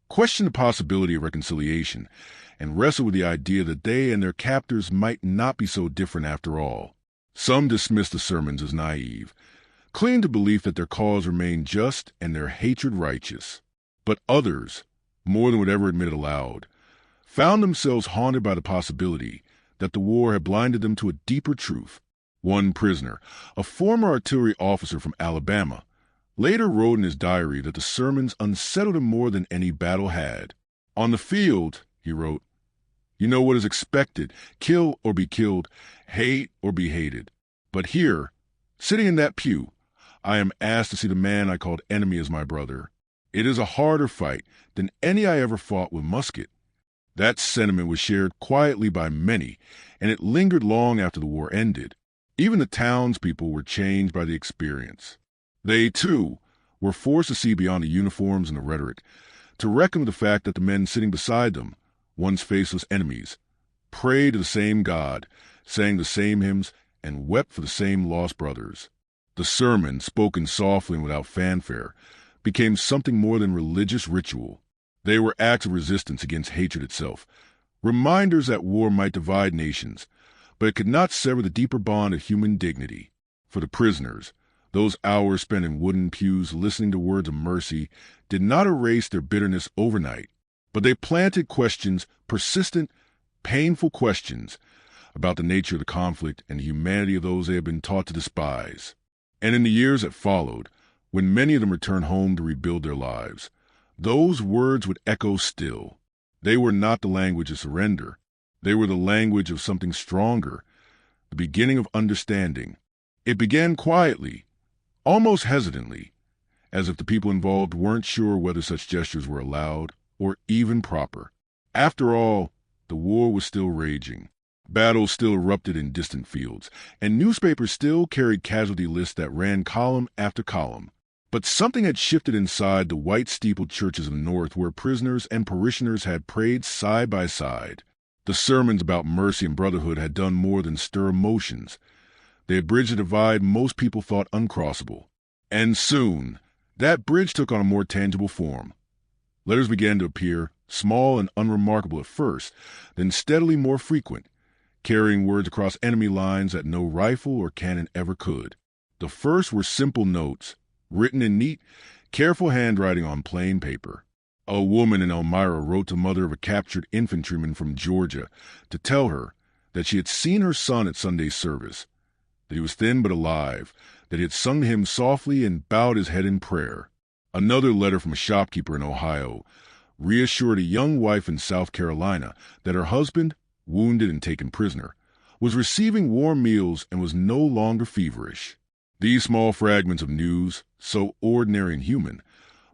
questioned the possibility of reconciliation, and wrestled with the idea that they and their captors might not be so different after all. Some dismissed the sermons as naive. clinging to belief that their cause remained just and their hatred righteous. But others, more than would ever admit aloud, found themselves haunted by the possibility that the war had blinded them to a deeper truth. One prisoner, a former artillery officer from Alabama, later wrote in his diary that the sermons unsettled him more than any battle had. On the field, he wrote, you know what is expected: kill or be killed, hate or be hated. But here, sitting in that pew, I am asked to see the man I called enemy as my brother. It is a harder fight than any I ever fought with musket. That sentiment was shared quietly by many, and it lingered long after the war ended. Even the townspeople were changed by the experience. They, too, were forced to see beyond the uniforms and the rhetoric, to reckon with the fact that the men sitting beside them, once faceless enemies, prayed to the same God, sang the same hymns, and wept for the same lost brothers. The sermon, spoken softly and without fanfare, became something more than religious ritual. They were acts of resistance against hatred itself, reminders that war might divide nations, but it could not sever the deeper bond of human dignity. For the prisoners, those hours spent in wooden pews listening to words of mercy did not erase their bitterness overnight, but they planted questions, persistent, painful questions, about the nature of the conflict and the humanity of those they had been taught to despise. And in the years that followed, when many of them returned home to rebuild their lives, those words would echo still. They were not the language of surrender. They were the language of something stronger, the beginning of understanding. It began quietly, almost hesitantly, as if the people involved weren't sure whether such gestures were allowed or even proper. After all, the war was still raging. Battles still erupted in distant fields, and newspapers still carried casualty lists that ran column after column. But something had shifted inside the white-steepled churches of the North, where prisoners and parishioners had prayed side by side. The sermons about mercy and brotherhood had done more than stir emotions. They had bridged a divide most people thought uncrossable. And soon, that bridge took on a more tangible form. Letters began to appear, small and unremarkable at first, then steadily more frequent, carrying words across enemy lines that no rifle or cannon ever could. The first were simple notes, written in neat, careful handwriting on plain paper. A woman in Elmira wrote to mother of a captured infantryman from Georgia to tell her that she had seen her son at Sunday service, that he was thin but alive, that he had sung to him softly and bowed his head in prayer. Another letter from a shopkeeper in Ohio reassured a young wife in South Carolina that her husband, wounded and taken prisoner, was receiving warm meals and was no longer feverish. These small fragments of news, so ordinary and human,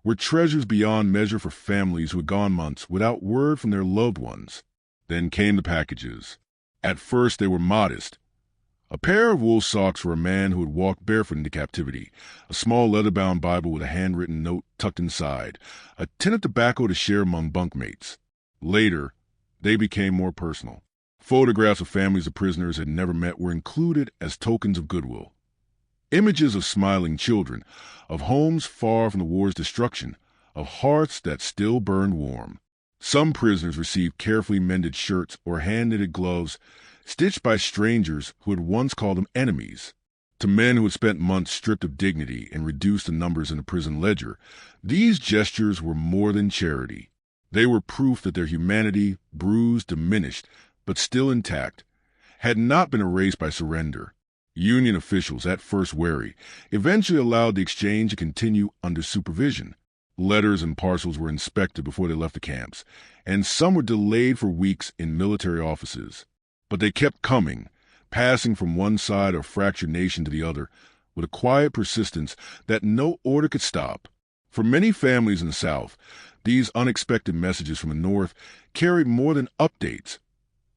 were treasures beyond measure for families who had gone months without word from their loved ones. Then came the packages. At first they were modest. A pair of wool socks for a man who had walked barefoot into captivity, a small leather-bound Bible with a handwritten note tucked inside, a tin of tobacco to share among bunkmates. Later, they became more personal. Photographs of families the prisoners had never met were included as tokens of goodwill. Images of smiling children, of homes far from the war's destruction, of hearts that still burned warm. Some prisoners received carefully mended shirts or hand-knitted gloves, stitched by strangers who had once called them enemies. To men who had spent months stripped of dignity and reduced to numbers in the prison ledger, these gestures were more than charity. They were proof that their humanity, bruised, diminished, but still intact, had not been erased by surrender. Union officials, at first wary, eventually allowed the exchange to continue under supervision. Letters and parcels were inspected before they left the camps, and some were delayed for weeks in military offices. But they kept coming, passing from one side of a fractured nation to the other, with a quiet persistence that no order could stop. For many families in the South, these unexpected messages from the North carried more than updates.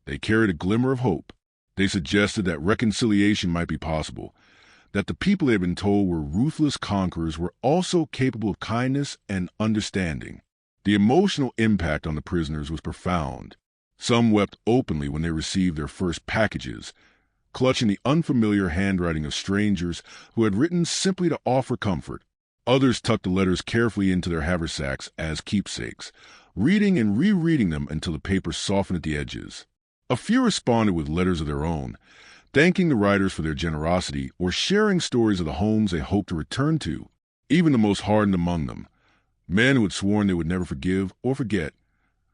They carried a glimmer of hope. They suggested that reconciliation might be possible, that the people they had been told were ruthless conquerors were also capable of kindness and understanding. The emotional impact on the prisoners was profound. Some wept openly when they received their first packages, clutching the unfamiliar handwriting of strangers who had written simply to offer comfort. Others tucked the letters carefully into their haversacks as keepsakes, reading and rereading them until the paper softened at the edges. A few responded with letters of their own, thanking the writers for their generosity or sharing stories of the homes they hoped to return to. Even the most hardened among them, men who had sworn they would never forgive or forget,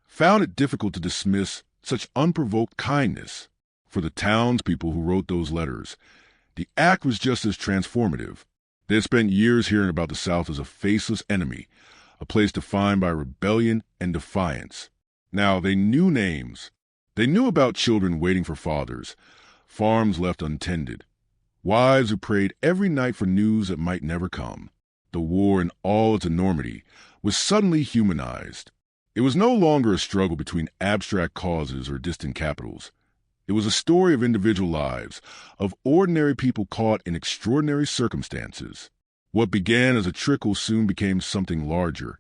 found it difficult to dismiss such unprovoked kindness. For the townspeople who wrote those letters, the act was just as transformative. They had spent years hearing about the South as a faceless enemy, a place defined by rebellion and defiance. Now they knew names. They knew about children waiting for fathers, farms left untended, wives who prayed every night for news that might never come. The war in all its enormity was suddenly humanized. It was no longer a struggle between abstract causes or distant capitals. It was a story of individual lives, of ordinary people caught in extraordinary circumstances. What began as a trickle soon became something larger,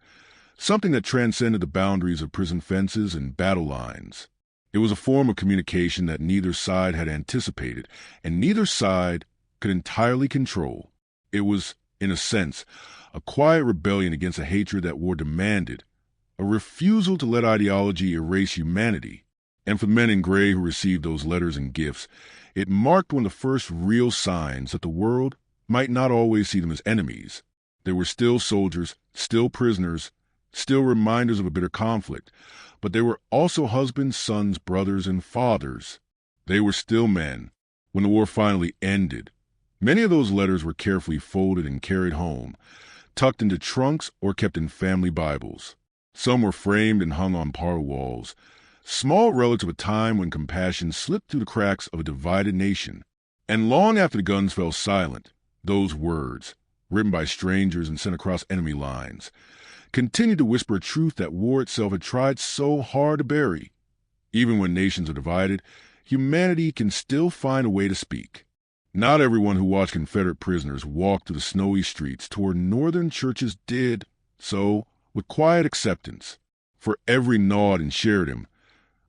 something that transcended the boundaries of prison fences and battle lines. It was a form of communication that neither side had anticipated, and neither side could entirely control. It was, in a sense, a quiet rebellion against a hatred that war demanded, a refusal to let ideology erase humanity. And for the men in gray who received those letters and gifts, it marked one of the first real signs that the world might not always see them as enemies. They were still soldiers, still prisoners, still reminders of a bitter conflict, but they were also husbands, sons, brothers, and fathers. They were still men. When the war finally ended, many of those letters were carefully folded and carried home, tucked into trunks or kept in family Bibles. Some were framed and hung on parlor walls, small relics of a time when compassion slipped through the cracks of a divided nation. And long after the guns fell silent, those words, written by strangers and sent across enemy lines, continued to whisper a truth that war itself had tried so hard to bury. Even when nations are divided, humanity can still find a way to speak. Not everyone who watched Confederate prisoners walk through the snowy streets toward northern churches did so with quiet acceptance. For every gnawed and shared him,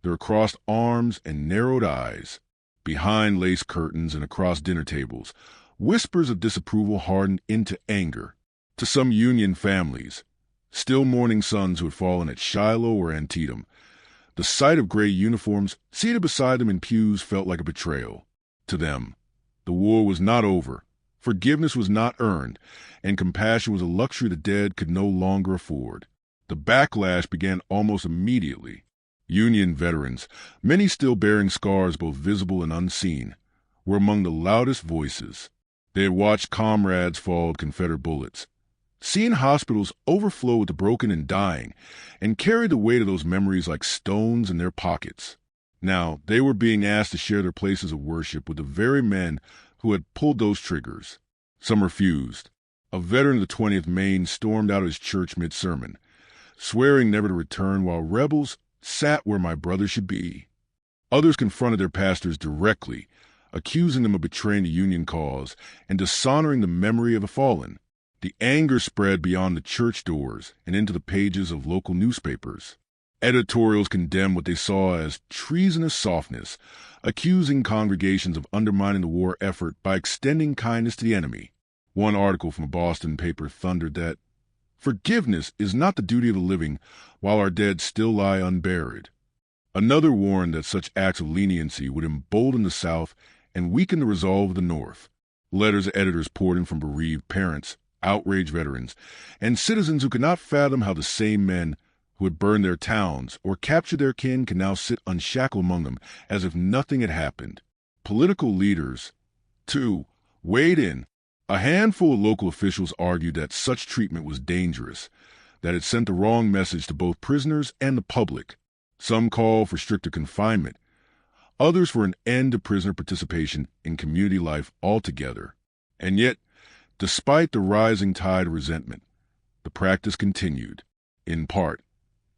there were crossed arms and narrowed eyes. Behind lace curtains and across dinner tables, whispers of disapproval hardened into anger. To some Union families, still mourning sons who had fallen at Shiloh or Antietam, the sight of gray uniforms seated beside them in pews felt like a betrayal. To them, the war was not over, forgiveness was not earned, and compassion was a luxury the dead could no longer afford. The backlash began almost immediately. Union veterans, many still bearing scars both visible and unseen, were among the loudest voices. They had watched comrades fall to Confederate bullets, seen hospitals overflow with the broken and dying, and carried the weight of those memories like stones in their pockets. Now they were being asked to share their places of worship with the very men who had pulled those triggers. Some refused. A veteran of the 20th Maine stormed out of his church mid-sermon, swearing never to return, while rebels sat where my brother should be. Others confronted their pastors directly, accusing them of betraying the Union cause and dishonoring the memory of the fallen. The anger spread beyond the church doors and into the pages of local newspapers. Editorials condemned what they saw as treasonous softness, accusing congregations of undermining the war effort by extending kindness to the enemy. One article from a Boston paper thundered that forgiveness is not the duty of the living while our dead still lie unburied. Another warned that such acts of leniency would embolden the South and weaken the resolve of the North. Letters of editors poured in from bereaved parents, outraged veterans, and citizens who could not fathom how the same men who had burned their towns or captured their kin could now sit unshackled among them as if nothing had happened. Political leaders, too, weighed in. A handful of local officials argued that such treatment was dangerous, that it sent the wrong message to both prisoners and the public. Some called for stricter confinement, others for an end to prisoner participation in community life altogether. And yet, despite the rising tide of resentment, the practice continued, in part.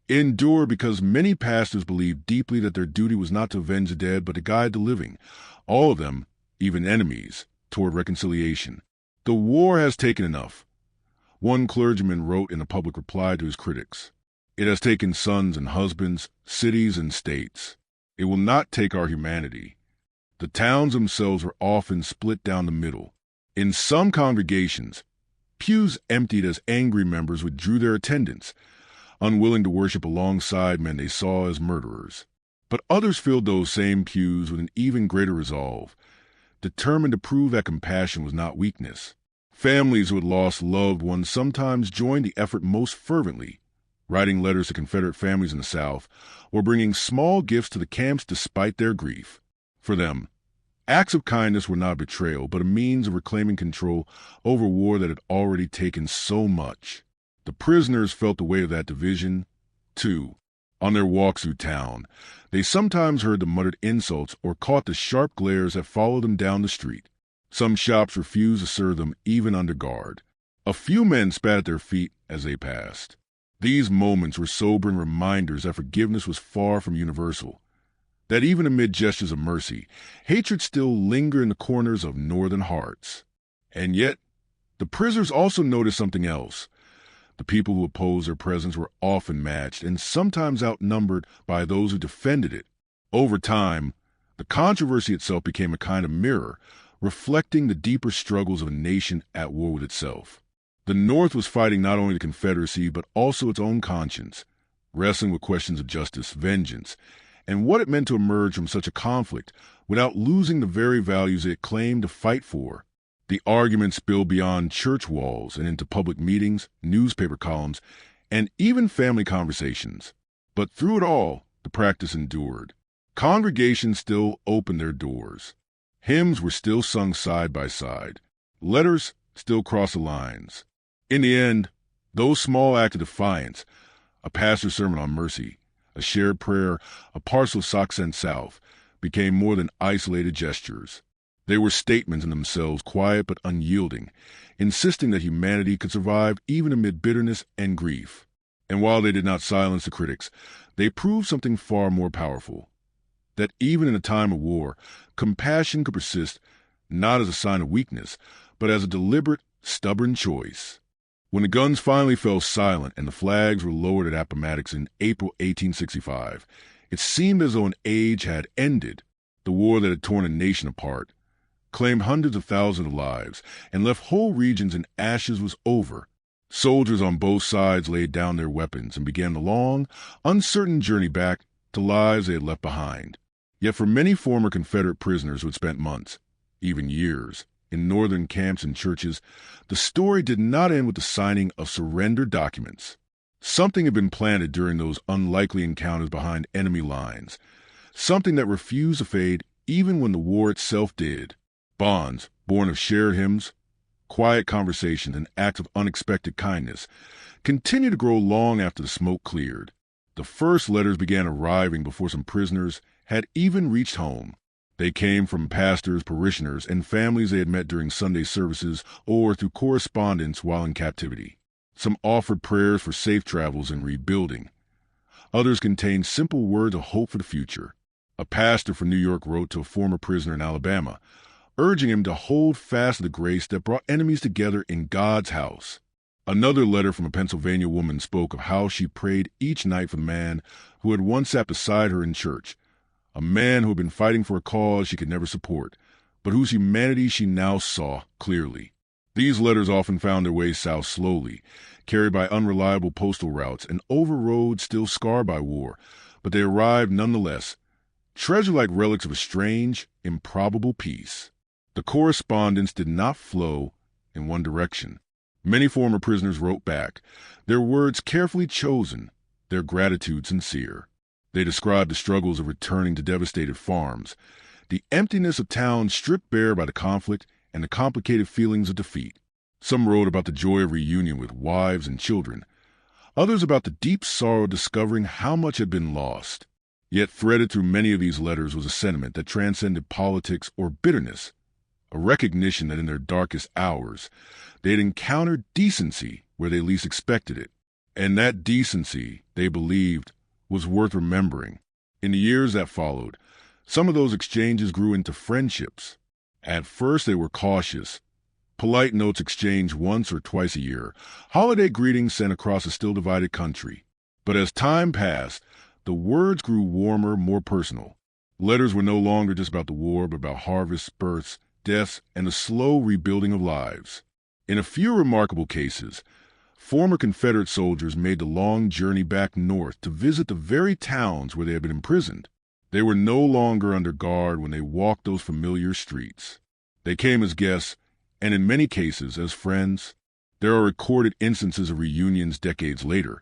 Endured because many pastors believed deeply that their duty was not to avenge the dead but to guide the living, all of them, even enemies, toward reconciliation. The war has taken enough. One clergyman wrote in a public reply to his critics, "It has taken sons and husbands, cities and states. It will not take our humanity." The towns themselves were often split down the middle. In some congregations, pews emptied as angry members withdrew their attendance, unwilling to worship alongside men they saw as murderers. But others filled those same pews with an even greater resolve. determined to prove that compassion was not weakness. Families who had lost loved ones sometimes joined the effort most fervently, writing letters to Confederate families in the South or bringing small gifts to the camps despite their grief. For them, acts of kindness were not betrayal, but a means of reclaiming control over war that had already taken so much. The prisoners felt the weight of that division, too. On their walks through town, they sometimes heard the muttered insults or caught the sharp glares that followed them down the street. Some shops refused to serve them even under guard. A few men spat at their feet as they passed. These moments were sobering reminders that forgiveness was far from universal, that even amid gestures of mercy, hatred still lingered in the corners of northern hearts. And yet, the prisoners also noticed something else. The people who opposed their presence were often matched and sometimes outnumbered by those who defended it. Over time, the controversy itself became a kind of mirror, reflecting the deeper struggles of a nation at war with itself. The North was fighting not only the Confederacy, but also its own conscience, wrestling with questions of justice, vengeance, and what it meant to emerge from such a conflict without losing the very values it claimed to fight for. The arguments spilled beyond church walls and into public meetings, newspaper columns, and even family conversations. But through it all, the practice endured. Congregations still opened their doors. Hymns were still sung side by side. Letters still crossed the lines. In the end, those small acts of defiance, a pastor's sermon on mercy, a shared prayer, a parcel of socks sent south, became more than isolated gestures. They were statements in themselves, quiet but unyielding, insisting that humanity could survive even amid bitterness and grief. And while they did not silence the critics, they proved something far more powerful, that even in a time of war, compassion could persist not as a sign of weakness, but as a deliberate, stubborn choice. When the guns finally fell silent and the flags were lowered at Appomattox in April 1865, it seemed as though an age had ended. The war that had torn a nation apart, claimed hundreds of thousands of lives, and left whole regions in ashes was over. Soldiers on both sides laid down their weapons and began the long, uncertain journey back to lives they had left behind. Yet for many former Confederate prisoners who had spent months, even years, in northern camps and churches, the story did not end with the signing of surrender documents. Something had been planted during those unlikely encounters behind enemy lines, something that refused to fade even when the war itself did. Bonds, born of shared hymns, quiet conversations, and acts of unexpected kindness, continued to grow long after the smoke cleared. The first letters began arriving before some prisoners had even reached home. They came from pastors, parishioners, and families they had met during Sunday services or through correspondence while in captivity. Some offered prayers for safe travels and rebuilding. Others contained simple words of hope for the future. A pastor from New York wrote to a former prisoner in Alabama, urging him to hold fast to the grace that brought enemies together in God's house. Another letter from a Pennsylvania woman spoke of how she prayed each night for the man who had once sat beside her in church, a man who had been fighting for a cause she could never support, but whose humanity she now saw clearly. These letters often found their way south slowly, carried by unreliable postal routes and over roads still scarred by war, but they arrived nonetheless, treasure-like relics of a strange, improbable peace. The correspondence did not flow in one direction. Many former prisoners wrote back, their words carefully chosen, their gratitude sincere. They described the struggles of returning to devastated farms, the emptiness of towns stripped bare by the conflict, and the complicated feelings of defeat. Some wrote about the joy of reunion with wives and children, others about the deep sorrow of discovering how much had been lost. Yet threaded through many of these letters was a sentiment that transcended politics or bitterness, a recognition that in their darkest hours they had encountered decency where they least expected it, and that decency, they believed, was worth remembering. In the years that followed, some of those exchanges grew into friendships. At first they were cautious, polite notes exchanged once or twice a year, holiday greetings sent across a still divided country. But as time passed, the words grew warmer, more personal. Letters were no longer just about the war, but about harvests, births, deaths, and the slow rebuilding of lives. In a few remarkable cases, former Confederate soldiers made the long journey back north to visit the very towns where they had been imprisoned. They were no longer under guard when they walked those familiar streets. They came as guests, and in many cases as friends. There are recorded instances of reunions decades later,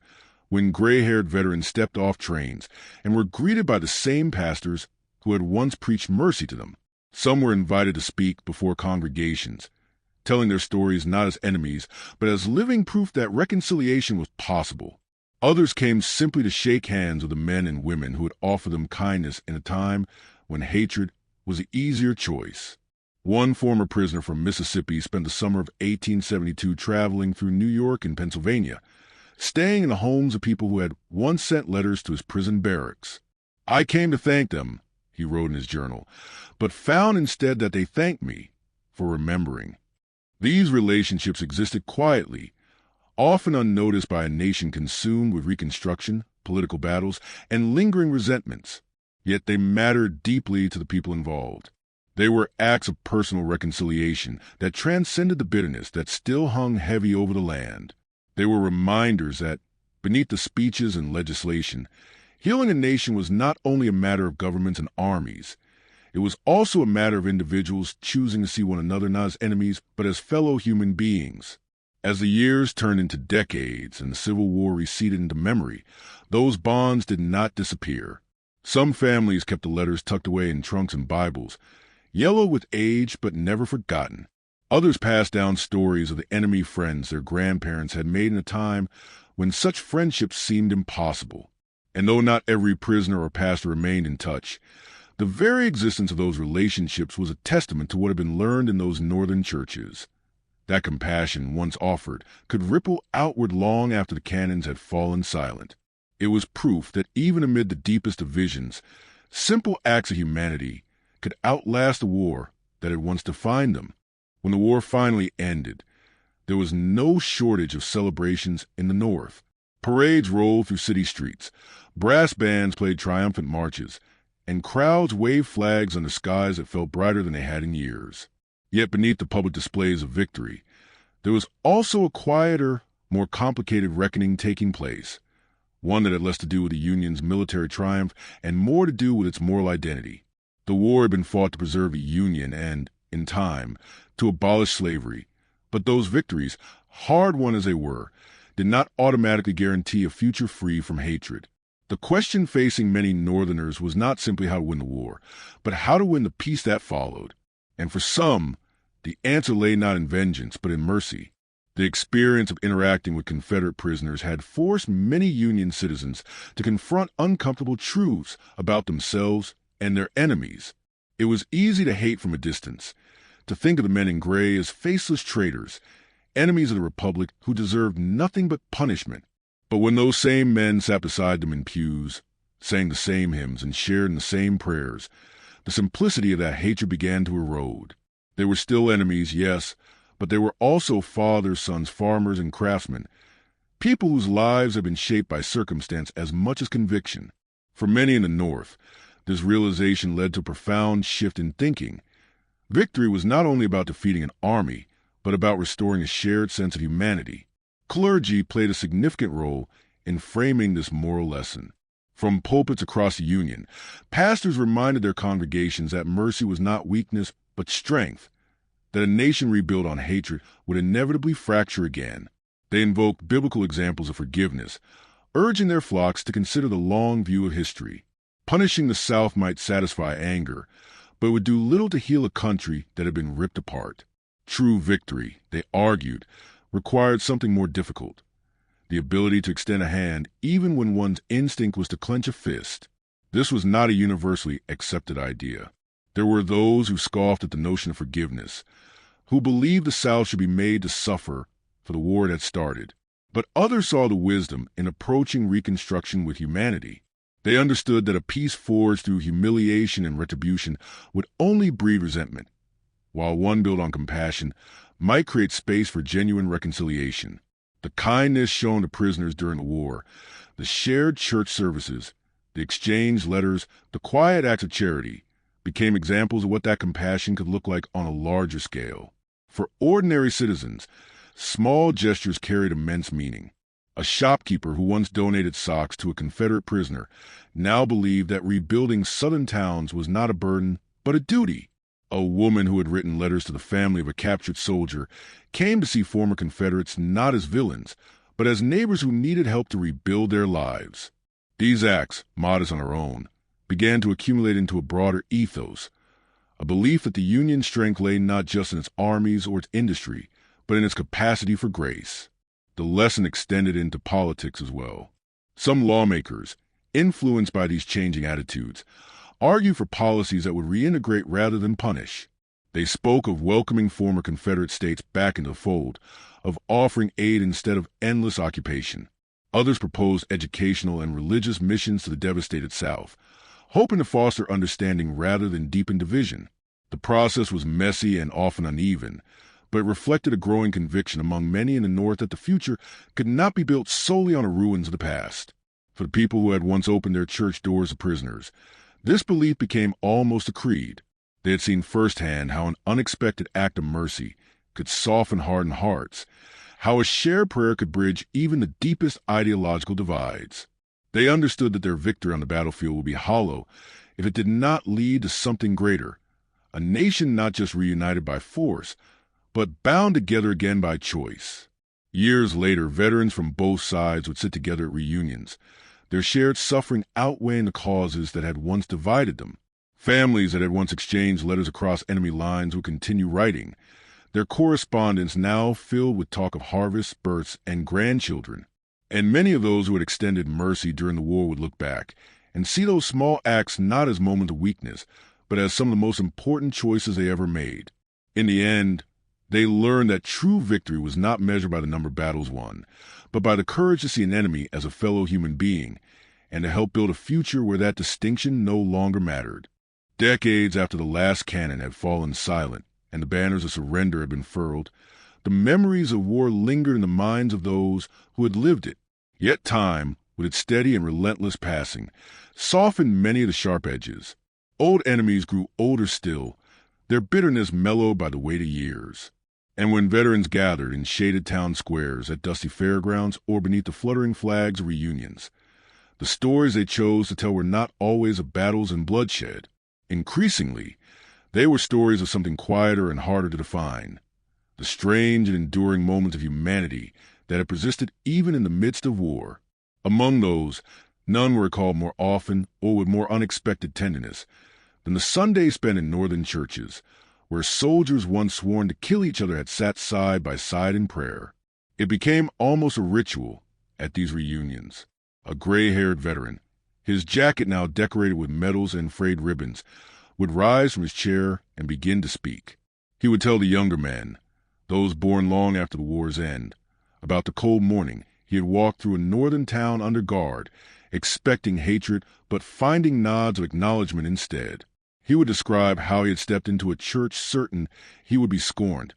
when gray-haired veterans stepped off trains and were greeted by the same pastors who had once preached mercy to them. Some were invited to speak before congregations, telling their stories not as enemies, but as living proof that reconciliation was possible. Others came simply to shake hands with the men and women who had offered them kindness in a time when hatred was the easier choice. One former prisoner from Mississippi spent the summer of 1872 traveling through New York and Pennsylvania, staying in the homes of people who had once sent letters to his prison barracks. "I came to thank them," he wrote in his journal, "but found instead that they thanked me for remembering." These relationships existed quietly, often unnoticed by a nation consumed with Reconstruction, political battles, and lingering resentments. Yet they mattered deeply to the people involved. They were acts of personal reconciliation that transcended the bitterness that still hung heavy over the land. They were reminders that, beneath the speeches and legislation, healing a nation was not only a matter of governments and armies. It was also a matter of individuals choosing to see one another not as enemies, but as fellow human beings. As the years turned into decades and the Civil War receded into memory, those bonds did not disappear. Some families kept the letters tucked away in trunks and Bibles, yellow with age but never forgotten. Others passed down stories of the enemy friends their grandparents had made in a time when such friendships seemed impossible. And though not every prisoner or pastor remained in touch, the very existence of those relationships was a testament to what had been learned in those northern churches. That compassion, once offered, could ripple outward long after the cannons had fallen silent. It was proof that even amid the deepest divisions, simple acts of humanity could outlast the war that had once defined them. When the war finally ended, there was no shortage of celebrations in the North. Parades rolled through city streets, brass bands played triumphant marches, and crowds waved flags under skies that felt brighter than they had in years. Yet beneath the public displays of victory, there was also a quieter, more complicated reckoning taking place, one that had less to do with the Union's military triumph and more to do with its moral identity. The war had been fought to preserve the Union and, in time, to abolish slavery, but those victories, hard-won as they were, did not automatically guarantee a future free from hatred. The question facing many Northerners was not simply how to win the war, but how to win the peace that followed. And for some, the answer lay not in vengeance, but in mercy. The experience of interacting with Confederate prisoners had forced many Union citizens to confront uncomfortable truths about themselves and their enemies. It was easy to hate from a distance, to think of the men in gray as faceless traitors, enemies of the Republic who deserved nothing but punishment. But when those same men sat beside them in pews, sang the same hymns, and shared in the same prayers, the simplicity of that hatred began to erode. They were still enemies, yes, but they were also fathers, sons, farmers, and craftsmen, people whose lives had been shaped by circumstance as much as conviction. For many in the North, this realization led to a profound shift in thinking. Victory was not only about defeating an army, but about restoring a shared sense of humanity. Clergy played a significant role in framing this moral lesson. From pulpits across the Union, pastors reminded their congregations that mercy was not weakness, but strength, that a nation rebuilt on hatred would inevitably fracture again. They invoked biblical examples of forgiveness, urging their flocks to consider the long view of history. Punishing the South might satisfy anger, but would do little to heal a country that had been ripped apart. True victory, they argued, required something more difficult: the ability to extend a hand even when one's instinct was to clench a fist. This was not a universally accepted idea. There were those who scoffed at the notion of forgiveness, who believed the South should be made to suffer for the war it had started. But others saw the wisdom in approaching Reconstruction with humanity. They understood that a peace forged through humiliation and retribution would only breed resentment, while one built on compassion might create space for genuine reconciliation. The kindness shown to prisoners during the war, the shared church services, the exchanged letters, the quiet acts of charity, became examples of what that compassion could look like on a larger scale. For ordinary citizens, small gestures carried immense meaning. A shopkeeper who once donated socks to a Confederate prisoner now believed that rebuilding Southern towns was not a burden, but a duty. A woman who had written letters to the family of a captured soldier came to see former Confederates not as villains, but as neighbors who needed help to rebuild their lives. These acts, modest on their own, began to accumulate into a broader ethos, a belief that the Union's strength lay not just in its armies or its industry, but in its capacity for grace. The lesson extended into politics as well. Some lawmakers, influenced by these changing attitudes, argued for policies that would reintegrate rather than punish. They spoke of welcoming former Confederate states back into the fold, of offering aid instead of endless occupation. Others proposed educational and religious missions to the devastated South, hoping to foster understanding rather than deepen division. The process was messy and often uneven, but it reflected a growing conviction among many in the North that the future could not be built solely on the ruins of the past. For the people who had once opened their church doors to prisoners, this belief became almost a creed. They had seen firsthand how an unexpected act of mercy could soften hardened hearts, how a shared prayer could bridge even the deepest ideological divides. They understood that their victory on the battlefield would be hollow if it did not lead to something greater, a nation not just reunited by force, but bound together again by choice. Years later, veterans from both sides would sit together at reunions, their shared suffering outweighing the causes that had once divided them. Families that had once exchanged letters across enemy lines would continue writing, their correspondence now filled with talk of harvests, births, and grandchildren. And many of those who had extended mercy during the war would look back and see those small acts not as moments of weakness, but as some of the most important choices they ever made. In the end, they learned that true victory was not measured by the number of battles won, but by the courage to see an enemy as a fellow human being and to help build a future where that distinction no longer mattered. Decades after the last cannon had fallen silent and the banners of surrender had been furled, the memories of war lingered in the minds of those who had lived it. Yet time, with its steady and relentless passing, softened many of the sharp edges. Old enemies grew older still, their bitterness mellowed by the weight of years. And when veterans gathered in shaded town squares, at dusty fairgrounds, or beneath the fluttering flags of reunions, the stories they chose to tell were not always of battles and bloodshed. Increasingly, they were stories of something quieter and harder to define, the strange and enduring moments of humanity that had persisted even in the midst of war. Among those, none were recalled more often or with more unexpected tenderness than the Sundays spent in northern churches, where soldiers once sworn to kill each other had sat side by side in prayer. It became almost a ritual at these reunions. A gray-haired veteran, his jacket now decorated with medals and frayed ribbons, would rise from his chair and begin to speak. He would tell the younger men, those born long after the war's end, about the cold morning he had walked through a northern town under guard, expecting hatred but finding nods of acknowledgement instead. He would describe how he had stepped into a church certain he would be scorned,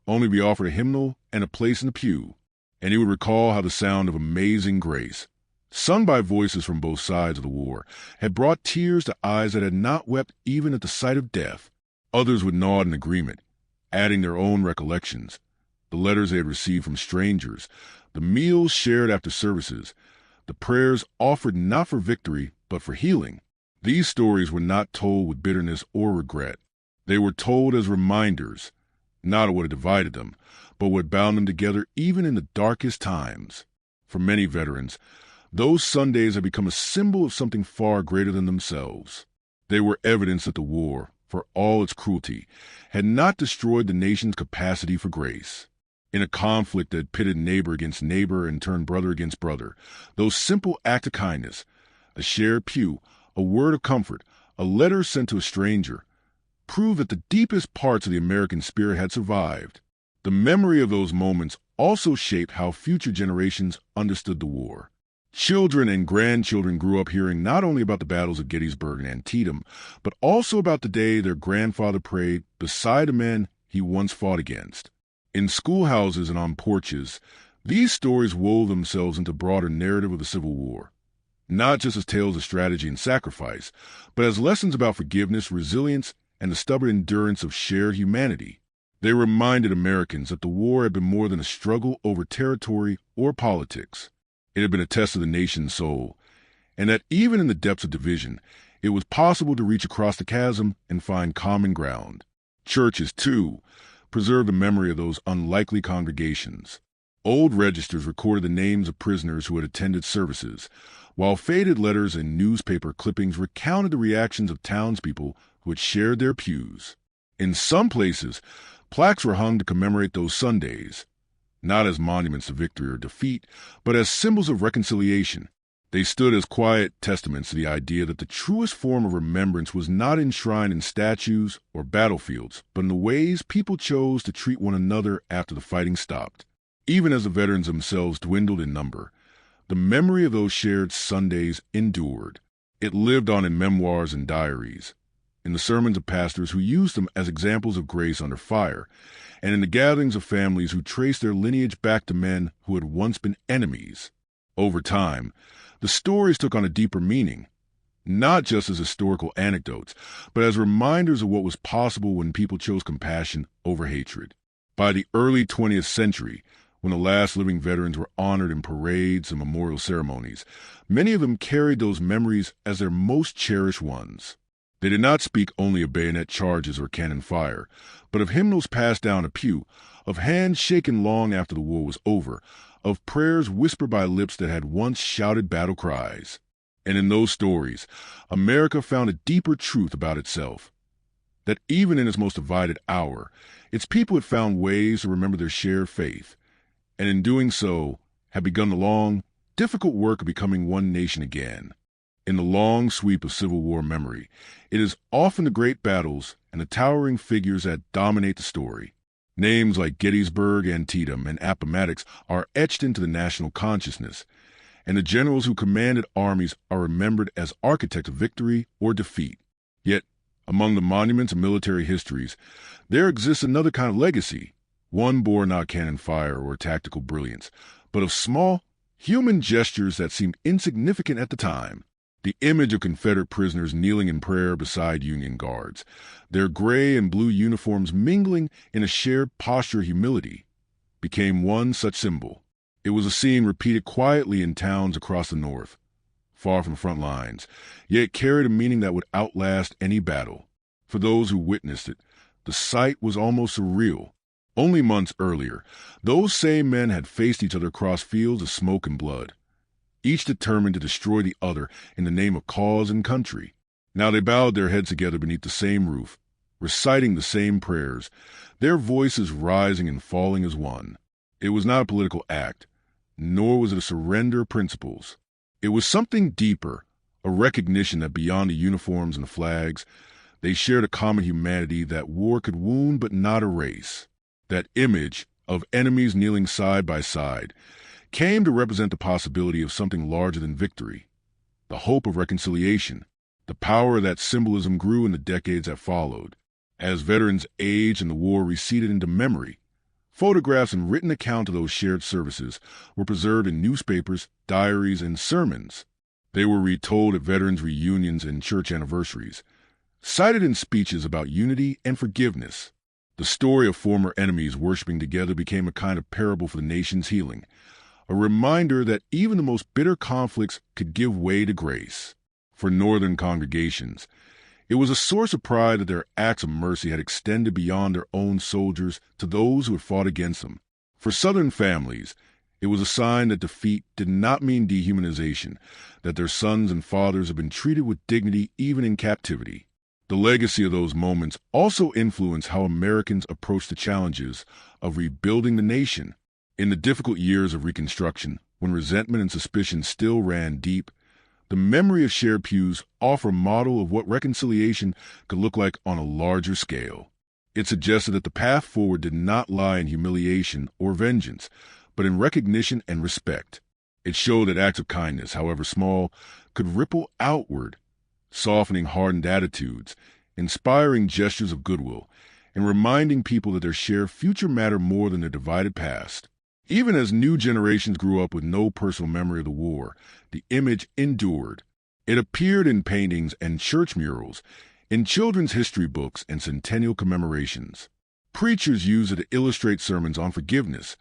only to be offered a hymnal and a place in the pew. And he would recall how the sound of Amazing Grace, sung by voices from both sides of the war, had brought tears to eyes that had not wept even at the sight of death. Others would nod in agreement, adding their own recollections, the letters they had received from strangers, the meals shared after services, the prayers offered not for victory but for healing. These stories were not told with bitterness or regret. They were told as reminders, not of what had divided them, but what bound them together even in the darkest times. For many veterans, those Sundays had become a symbol of something far greater than themselves. They were evidence that the war, for all its cruelty, had not destroyed the nation's capacity for grace. In a conflict that pitted neighbor against neighbor and turned brother against brother, those simple acts of kindness, a shared pew, a word of comfort, a letter sent to a stranger, proved that the deepest parts of the American spirit had survived. The memory of those moments also shaped how future generations understood the war. Children and grandchildren grew up hearing not only about the battles of Gettysburg and Antietam, but also about the day their grandfather prayed beside the men he once fought against. In schoolhouses and on porches, these stories wove themselves into the broader narrative of the Civil War, not just as tales of strategy and sacrifice, but as lessons about forgiveness, resilience, and the stubborn endurance of shared humanity. They reminded Americans that the war had been more than a struggle over territory or politics. It had been a test of the nation's soul, and that even in the depths of division, it was possible to reach across the chasm and find common ground. Churches, too, preserve the memory of those unlikely congregations. Old registers recorded the names of prisoners who had attended services, while faded letters and newspaper clippings recounted the reactions of townspeople who had shared their pews. In some places, plaques were hung to commemorate those Sundays, not as monuments of victory or defeat, but as symbols of reconciliation. They stood as quiet testaments to the idea that the truest form of remembrance was not enshrined in statues or battlefields, but in the ways people chose to treat one another after the fighting stopped. Even as the veterans themselves dwindled in number, the memory of those shared Sundays endured. It lived on in memoirs and diaries, in the sermons of pastors who used them as examples of grace under fire, and in the gatherings of families who traced their lineage back to men who had once been enemies. Over time, the stories took on a deeper meaning, not just as historical anecdotes, but as reminders of what was possible when people chose compassion over hatred. By the early 20th century, when the last living veterans were honored in parades and memorial ceremonies, many of them carried those memories as their most cherished ones. They did not speak only of bayonet charges or cannon fire, but of hymnals passed down a pew, of hands shaken long after the war was over, of prayers whispered by lips that had once shouted battle cries. And in those stories, America found a deeper truth about itself, that even in its most divided hour, its people had found ways to remember their shared faith, and in doing so, had begun the long, difficult work of becoming one nation again. In the long sweep of Civil War memory, it is often the great battles and the towering figures that dominate the story. Names like Gettysburg, Antietam, and Appomattox are etched into the national consciousness, and the generals who commanded armies are remembered as architects of victory or defeat. Yet, among the monuments and military histories, there exists another kind of legacy, one born not cannon fire or tactical brilliance, but of small, human gestures that seemed insignificant at the time. The image of Confederate prisoners kneeling in prayer beside Union guards, their gray and blue uniforms mingling in a shared posture of humility, became one such symbol. It was a scene repeated quietly in towns across the North, far from the front lines, yet carried a meaning that would outlast any battle. For those who witnessed it, the sight was almost surreal. Only months earlier, those same men had faced each other across fields of smoke and blood, each determined to destroy the other in the name of cause and country. Now they bowed their heads together beneath the same roof, reciting the same prayers, their voices rising and falling as one. It was not a political act, nor was it a surrender of principles. It was something deeper, a recognition that beyond the uniforms and the flags, they shared a common humanity that war could wound but not erase. That image of enemies kneeling side by side came to represent the possibility of something larger than victory, the hope of reconciliation. The power of that symbolism grew in the decades that followed. As veterans aged and the war receded into memory, photographs and written account of those shared services were preserved in newspapers, diaries, and sermons. They were retold at veterans' reunions and church anniversaries, cited in speeches about unity and forgiveness. The story of former enemies worshiping together became a kind of parable for the nation's healing, a reminder that even the most bitter conflicts could give way to grace. For Northern congregations, it was a source of pride that their acts of mercy had extended beyond their own soldiers to those who had fought against them. For Southern families, it was a sign that defeat did not mean dehumanization, that their sons and fathers had been treated with dignity even in captivity. The legacy of those moments also influenced how Americans approached the challenges of rebuilding the nation. In the difficult years of Reconstruction, when resentment and suspicion still ran deep, the memory of shared pews offered a model of what reconciliation could look like on a larger scale. It suggested that the path forward did not lie in humiliation or vengeance, but in recognition and respect. It showed that acts of kindness, however small, could ripple outward, softening hardened attitudes, inspiring gestures of goodwill, and reminding people that their shared future mattered more than their divided past. Even as new generations grew up with no personal memory of the war, the image endured. It appeared in paintings and church murals, in children's history books and centennial commemorations. Preachers used it to illustrate sermons on forgiveness.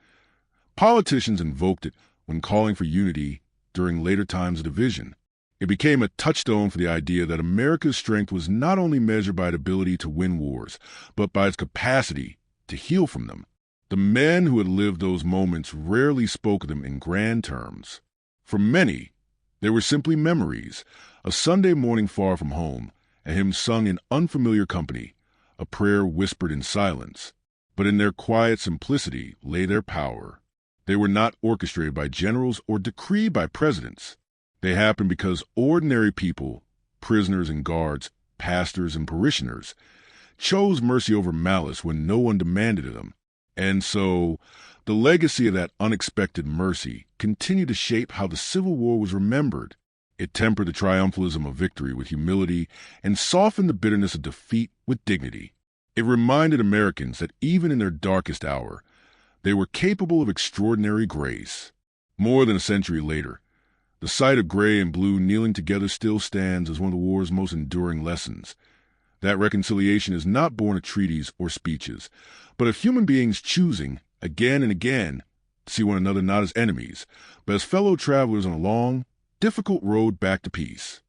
Politicians invoked it when calling for unity during later times of division. It became a touchstone for the idea that America's strength was not only measured by its ability to win wars, but by its capacity to heal from them. The men who had lived those moments rarely spoke of them in grand terms. For many, they were simply memories, a Sunday morning far from home, a hymn sung in unfamiliar company, a prayer whispered in silence. But in their quiet simplicity lay their power. They were not orchestrated by generals or decreed by presidents. They happened because ordinary people, prisoners and guards, pastors and parishioners, chose mercy over malice when no one demanded of them. And so, the legacy of that unexpected mercy continued to shape how the Civil War was remembered. It tempered the triumphalism of victory with humility and softened the bitterness of defeat with dignity. It reminded Americans that even in their darkest hour, they were capable of extraordinary grace. More than a century later, the sight of gray and blue kneeling together still stands as one of the war's most enduring lessons. That reconciliation is not born of treaties or speeches, but of human beings choosing, again and again, to see one another not as enemies, but as fellow travelers on a long, difficult road back to peace.